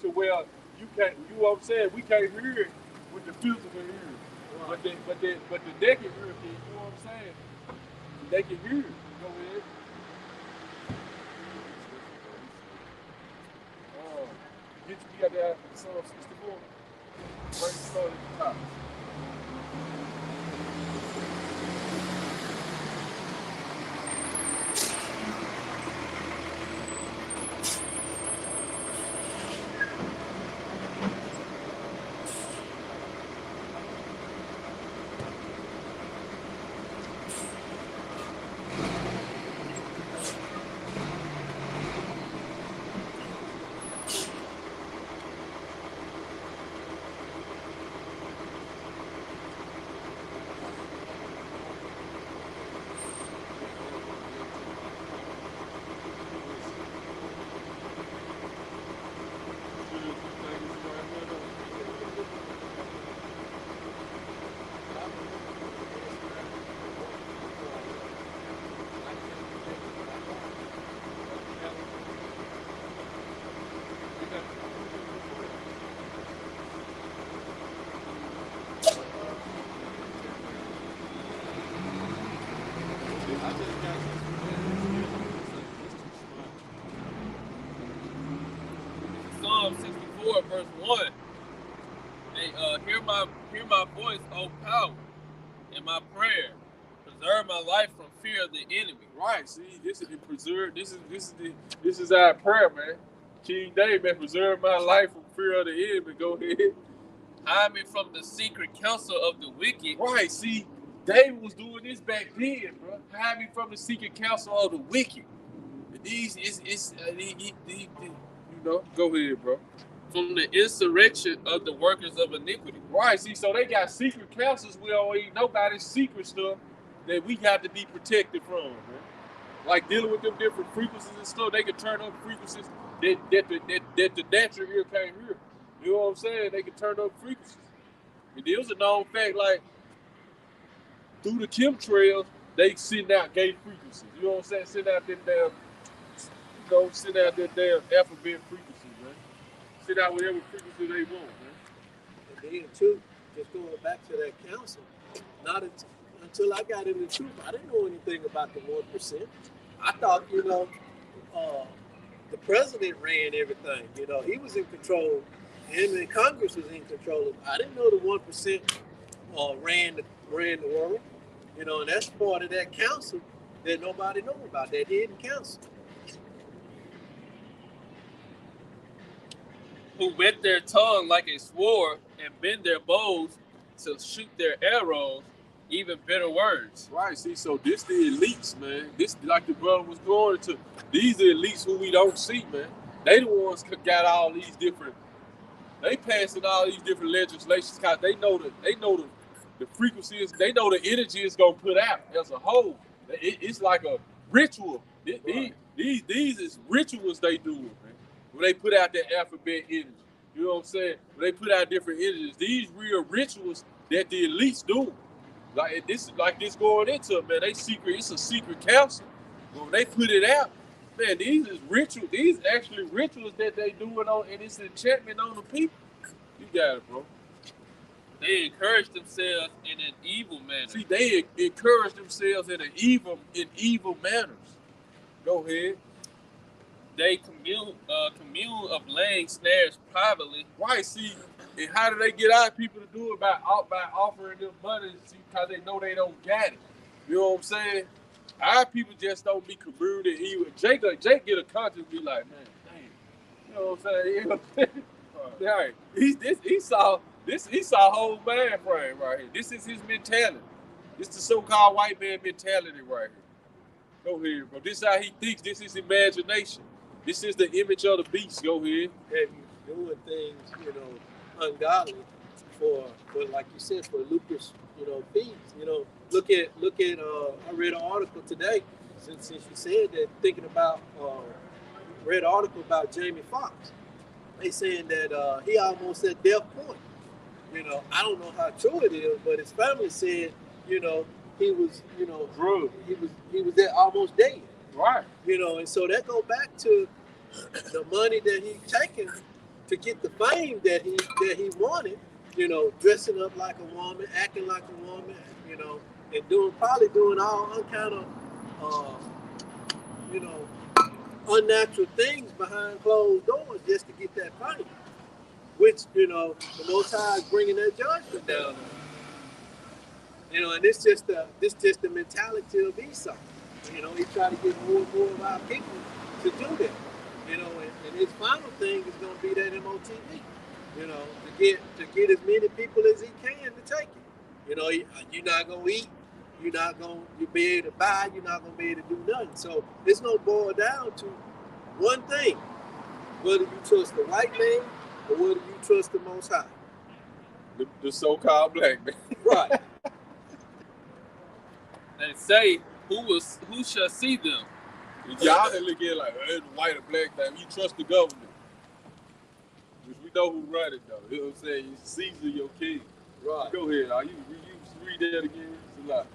to where you can't, you know what I'm saying? We can't hear it with the physical ear. But the naked ear can, you know what I'm saying? They can hear it. Go ahead. You got that Psalm 64? Right, start at the top. Psalm 64, verse 1. Hey, hear my voice, O power, in my prayer. Preserve my life from fear of the enemy. Right. See, this is the preserve. This is our prayer, man. King David, man, preserve my life from fear of the enemy. Go ahead. Hide me from the secret counsel of the wicked. Right. See, David was doing this back then, bro. Hide me from the secret counsel of the wicked. These you know. Go ahead, bro. From the insurrection of the workers of iniquity. Right. See, so they got secret counsels we don't even know about this secret stuff that we got to be protected from, man. Like dealing with them different frequencies and stuff, they can turn up frequencies that the natural ear can't hear. You know what I'm saying? They can turn up frequencies. And it was a known fact, like through the chemtrails, they send out gay frequencies. You know what I'm saying? Send out them damn, send out that damn alphabet frequencies, man. Send out whatever frequency they want, man. And then too, just going back to that council, until I got in the truth, I didn't know anything about the 1%. I thought, the president ran everything. He was in control. Him and Congress was in control. I didn't know the 1% ran the world. And that's part of that council that nobody knows about, that hidden council. Who wet their tongue like a sword and bend their bows to shoot their arrows, even bitter words. Right, see, so this the elites, man. This, like the brother was going to, these the elites who we don't see, man. They the ones who got all these different, they passing all these different legislations because they know the frequencies, they know the energy it's gonna put out as a whole. It's like a ritual. These is rituals they do, man. When they put out that alphabet energy. You know what I'm saying? When they put out different energies, these real rituals that the elites do. Like this going into it, man. It's a secret council. But when they put it out, man, these is rituals. These actually rituals that they doing on, and it's enchantment on the people. You got it, bro. They encourage themselves in an evil manner. See, they encourage themselves in evil manners. Go ahead. They commune of laying snares privately. Right, see, and how do they get our people to do it? By offering them money because they know they don't got it. You know what I'm saying? Our people just don't be communing evil. Jake get a conscience be like, man, damn. You know what I'm saying? Right. He saw whole man frame right here. This is his mentality. This is the so-called white man mentality right here. Go ahead, bro. This is how he thinks. This is imagination. This is the image of the beast. Go ahead. Have you doing things, ungodly, for like you said, for Lucas, fees. Look at I read an article today since you said that, thinking about read an article about Jamie Foxx. They saying that he almost at death point. I don't know how true it is, but his family said, he was, Drugs. he was there almost dead. Right. And so that go back to the money that he taken to get the fame that he wanted. Dressing up like a woman, acting like a woman, and probably doing all kind of, unnatural things behind closed doors just to get that fame. Which, the Most High is bringing that judgment down on. And it's just the mentality of Esau. He try to get more and more of our people to do that. And his final thing is going to be that MOTV. To get as many people as he can to take it. You're not going to eat. You'll be able to buy. You're not going to be able to do nothing. So it's going to boil down to one thing: whether you trust the white man or whether you trust the Most High. The so-called black man. Right. They say, who shall see them? Y'all that look at it like, the white or black thing. You trust the government. Which we know who run it, though. You know what I'm saying? Caesar, your king. Right. Go ahead. You read that again. It's a lot.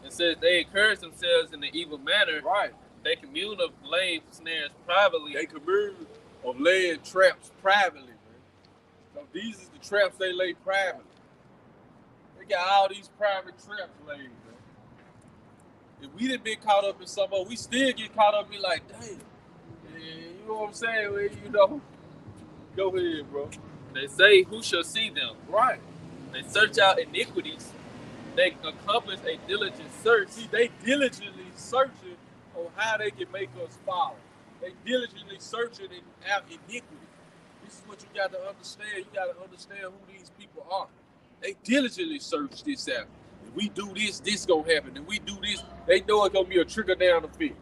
It says they encourage themselves in the evil manner. Right. They commune of laying snares privately. They commune of laying traps privately, man. So these is the traps they lay privately. They got all these private traps laid, man. If we didn't been caught up in some more, we still get caught up and be like, dang. You know what I'm saying? Well, go ahead, bro. They say, who shall see them? Right. They search out iniquities. They accomplish a diligent search. See, they diligently searching on how they can make us follow. They diligently searching out iniquity. This is what you got to understand. You got to understand who these people are. They diligently search this out. If we do this, this gonna happen. If we do this, they know it's gonna be a trickle down effect.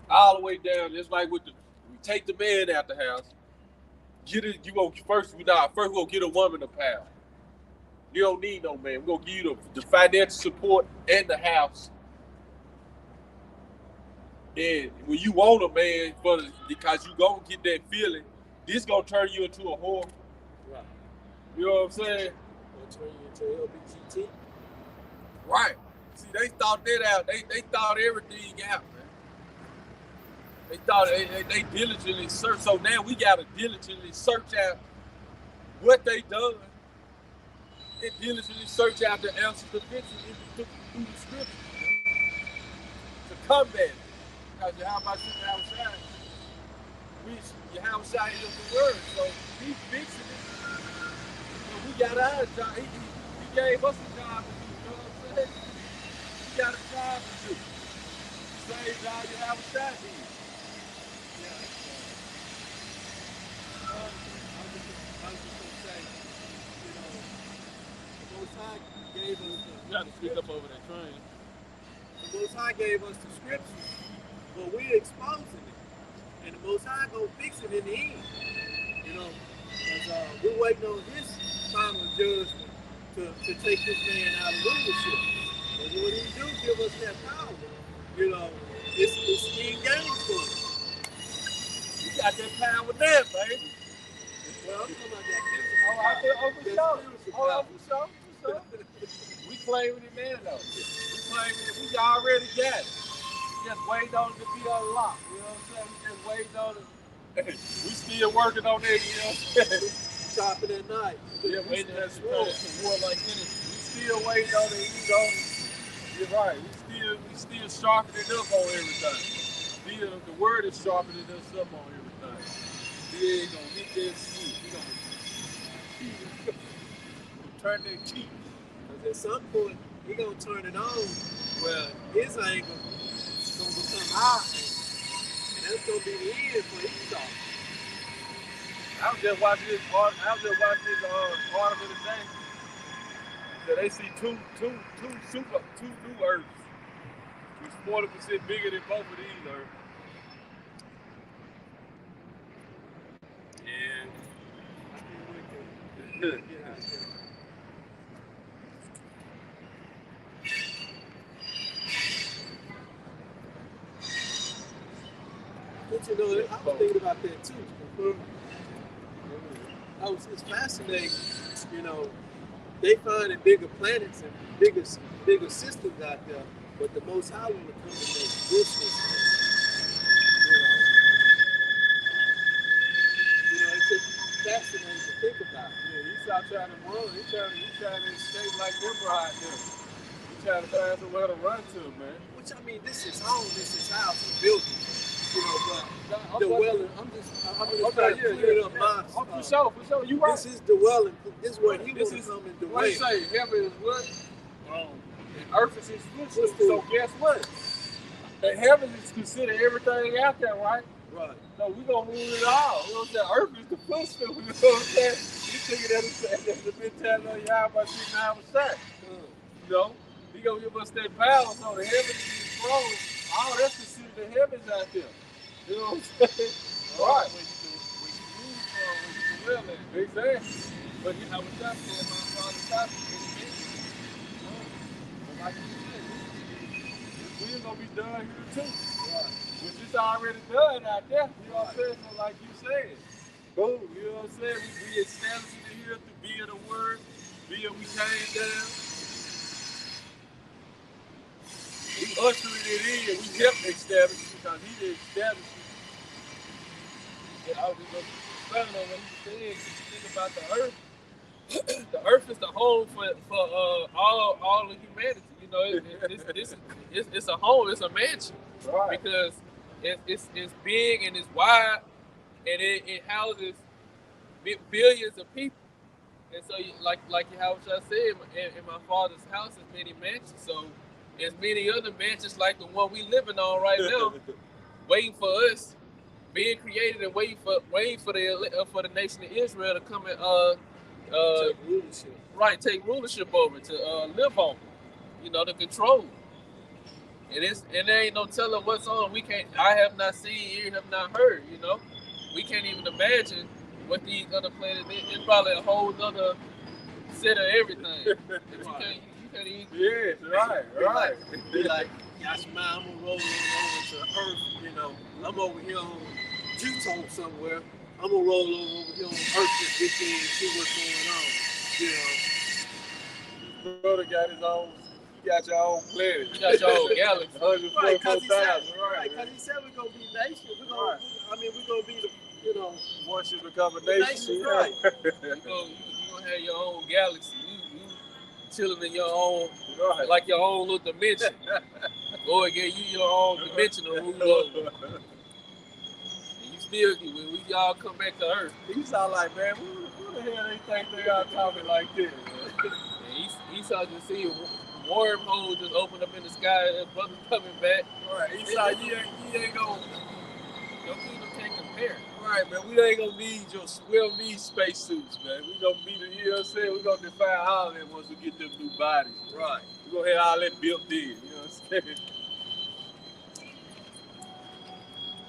All the way down. It's like we take the man out the house. First we gonna get a woman a pal. You don't need no man. We're gonna give you the financial support and the house. And when you want a man, because you gonna get that feeling, this gonna turn you into a whore. Right. You know what I'm saying? Gonna turn you into LBGT. Right. See, they thought that out. They thought everything out, man. They thought they diligently search. So now we gotta diligently search out what they done. And diligently search out the answers to fix it through the scripture. To combat it. Because Yahweh outside. Yahweh is the word. So he's fixing it. So we got our job. He gave us a job to do. You know what I'm saying? We got a job to do. Same job Yahweh did. Gave us You got to speak up over that train. the Most High gave us the scriptures, but we're exposing it, and the Most High gonna fix it in the end. Because we're waiting on His final judgment to take this man out of leadership. But when He do give us that power, it's skin game for us. You got that power there, baby. Well, I'm talking about that physical. For sure. We claiming it now, though. We claiming it. We already got it. Just waiting on it to be unlocked. You know what I'm saying? We just waiting on it. We still working on that, you know what I'm saying? Chopping at night. Yeah, waiting at the war like this. We still waiting on it. You're right. We still sharpening up on everything. The word is sharpening us up on everything. We ain't gonna hit that swoop. We gonna turn that key. Because at some point, He gonna turn it on where His anger is gonna become our anger. And that's gonna be the end for Esau. I was just watching this article today. So they see two new Earths. It's 40% bigger than both of these Earths. And But you know, I was thinking about that too. It's fascinating, you know, they finding bigger planets and bigger systems out there, but the Most High want to come and make this system. It's just fascinating to think about. Yeah, he's not trying to run. He's trying to escape like Nimrod did. He's trying to find somewhere to run to, man. Which, I mean, this is home, this is house, and building. You know, but dwelling. I'm just trying to clear it up. For sure. You right. This is dwelling. This is where he wants to come and dwell. What you say? Heaven is what? And earth is his footstool. So guess what? The heaven is considered everything out there, right? Right. So we're going to rule it all. You know what I'm saying? Earth is the footstool. You know what I'm saying? You think that's the mentality on y'all about 6.5%. You know? He going to give us that power so the heaven is his throne. All that's considered the heavens out there. You know what I'm saying? Right. Where you move from, where you dwell at. Exactly. But you know what I'm saying? My father's house is but like you said, we're going to be done here too. Right. Which is already done out there. You know what I'm saying? So like you said, boom, you know what I'm saying? We established it here through via the word, via we came down. We ushered it in, we helped establish it because he didn't establish it. I was just going to expand on what he said. Think about the earth. The earth is the home for all of humanity. You know, it's a home, it's a mansion. Right. Because it's big and it's wide, and it houses billions of people. And so, like how I said, in my father's house is many mansions. So there's many other mansions like the one we living on right now, waiting for us, being created and waiting for the nation of Israel to come and take rulership. Right, take rulership over, to live on, you know, to control. And there ain't no telling what's on. I have not seen, you have not heard, you know. We can't even imagine what these other planets, it's probably a whole other set of everything. You can't even. Yeah, right. Be like, Yashima, I'm gonna roll over to Earth, you know. I'm over here on Pluto somewhere. I'm gonna roll over here on Earth this weekend and see what's going on, you know. Brother got his own. You got your own planet. You got your own galaxy. 144,000. Right. Because he said we're going to be nation. We're going to be the, you know. Once you become a nation. Right. You're going to have your own galaxy. You chilling in your own, right. Like your own little dimension. Or get you your own dimension to rule over. And you still, when we all come back to Earth. He sound like, man, who the hell they think they are talking like this? Esau just see wormhole just open up in the sky and brother's coming back. Right, Esau, you ain't gonna. Your kingdom can't compare. Right, man, we ain't gonna need we don't need spacesuits, man. We gonna be you know what I'm saying? We gonna defy all of them once we get them new bodies. Right. We gonna have all that built in, you know what I'm saying?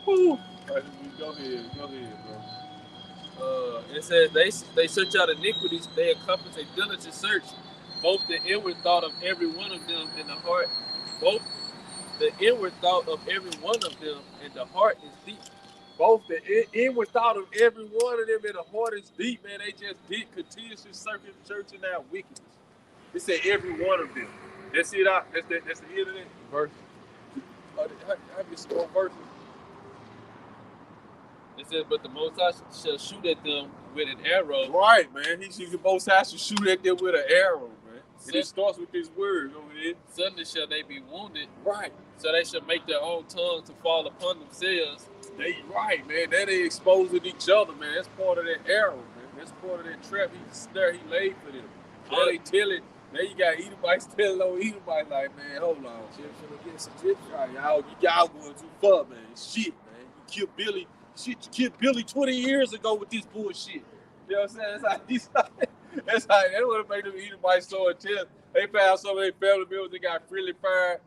Woo. Right, go ahead, bro. It says they search out iniquities, they accomplish a diligent search, both the inward thought of every one of them in the heart, both the inward thought of every one of them in the heart is deep. Both the inward thought of every one of them in the heart is deep, man. They just did continuously searching out wickedness. It said every one of them. That's it out. That's the end of that verse. Have you some more verses? It says, but the Most High shall shoot at them with an arrow. Right, man. The Most High should shoot at them with an arrow, man. And it starts with this word over there. Suddenly shall they be wounded. Right. So they shall make their own tongues to fall upon themselves. Right, man. That they exposing each other, man. That's part of that arrow, man. That's part of that trap he laid for them. Now they tell it. Now you got Edomites telling on Edomites like, man, hold on. Right, y'all going too far, man. Shit, man. You killed Billy 20 years ago with this bullshit. You know what I'm saying? That's how they would have made them Edomites so intense. They found some of their family members that got friendly fire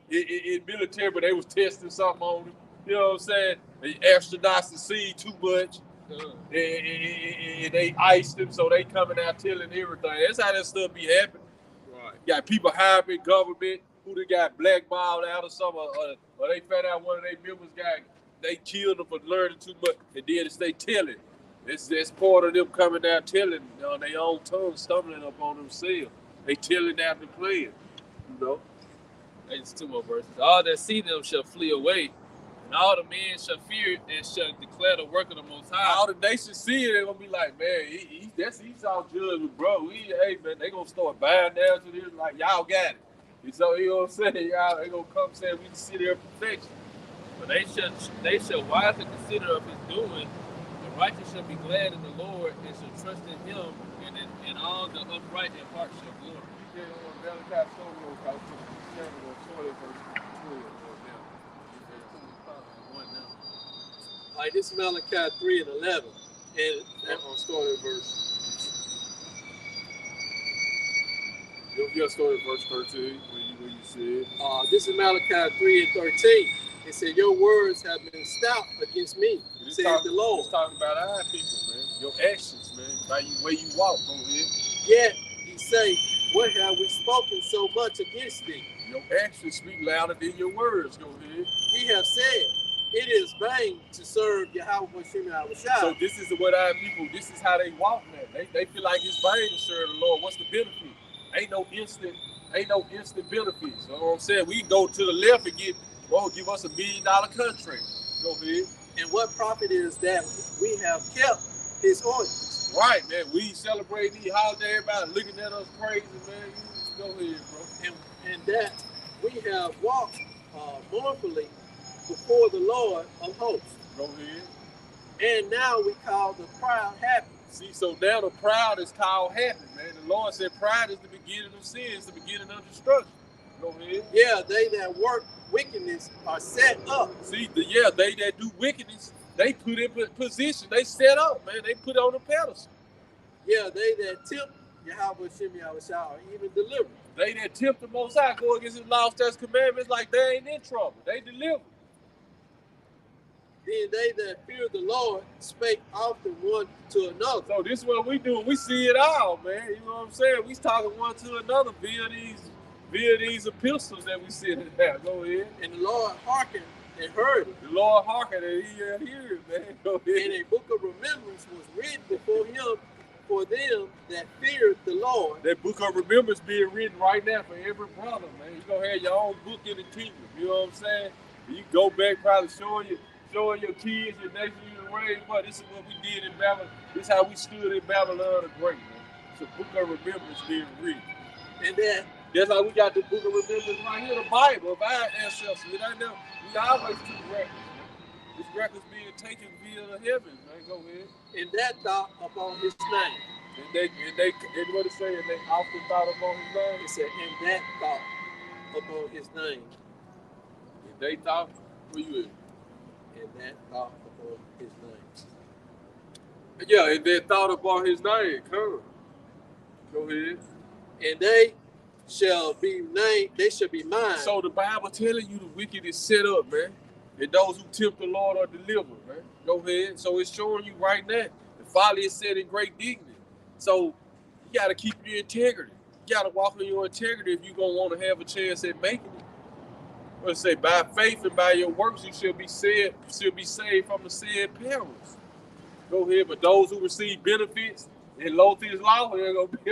in military, but they was testing something on them. You know what I'm saying? The astronauts to see too much. And they iced them, so they coming out telling everything. That's how that stuff be happening. Right. You got people high in government who they got blackballed out or something, or they found out one of their members got they killed them for learning too much, and then they telling. That's part of them coming out telling on their own tongue, stumbling up on themselves. They telling after playing, you know. It's 2 more verses. All that see them shall flee away, and all the men shall fear and shall declare the work of the Most High. All the nations see it, they're gonna be like, man, that's Esau's judgment, bro. Hey, man, they gonna start bowing down to this, like, y'all got it. And so, you know what I'm saying? Y'all, they gonna come saying we can see their perfection. But they shall wisely consider of his doing. The righteous shall be glad in the Lord and shall trust in him, and all the upright in heart shall glory. Malachi All right, this is Malachi 3 and 11. And I'll start at verse. You'll start at verse 13 where you said. This is Malachi 3 and 13. It said, your words have been stout against me, says the Lord. He's talking about our people, man. Your actions, man. By the way you walk, go ahead. Yet he say, what have we spoken so much against thee? Your actions speak louder than your words. Go ahead. He have said, it is vain to serve Yahweh Hashem Yahushua. So this is what our people, this is how they walk now. They feel like it's vain to serve the Lord. What's the benefit? Ain't no instant benefits. You know what I'm saying? We go to the left and give us $1 billion contract. Go ahead. And what profit is that we have kept his ordinance? Right, man. We celebrate these holidays, everybody looking at us crazy, man. You go ahead, bro. And that we have walked mournfully before the Lord of hosts. Go ahead. And now we call the proud happy. See, so now the proud is called happy, man. The Lord said pride is the beginning of sin, it's the beginning of destruction. Go ahead. Yeah, they that work wickedness are set up. See, they that do wickedness, they put in position. They set up, man. They put on a pedestal. Yeah, they that tempt Yahweh Hashem Yahushua are even delivered. They that tempt the Most High, go against his law, statutes, commandments, like they ain't in trouble. They deliver. Then they that fear the Lord spake often one to another. So this is what we do. We see it all, man. You know what I'm saying? We talking one to another via these epistles that we see in there. Go ahead. And the Lord hearkened and heard it. The Lord hearkened and he heard it, man. Go ahead. And a book of remembrance was written before him for them that feared the Lord. That book of remembrance being written right now for every brother, man. You gonna have your own book in the kingdom. You know what I'm saying? You go back probably showing your kids, your next generation, but this is what we did in Babylon. This is how we stood in Babylon the Great, man. It's a book of remembrance being written. And that's how we got the book of remembrance right here, the Bible of our ancestors. It ain't never, we always took records, man. This record's being taken via the heavens, man. Go ahead. And that thought upon his name. And what it say? And they often thought upon his name. It said, and that thought upon his name. And they thought, where you at? And that thought upon his name. Yeah, and they thought upon his name. Come. Go ahead. And they shall be named, they shall be mine. So the Bible telling you the wicked is set up, man. And those who tempt the Lord are delivered, man. Go ahead. So it's showing you right now. The folly is set in great dignity. So you got to keep your integrity. You got to walk in your integrity if you're going to want to have a chance at making it. Let's say, by faith and by your works, you shall be saved from the said perils. Go ahead. But those who receive benefits and loathe his law, they're going to be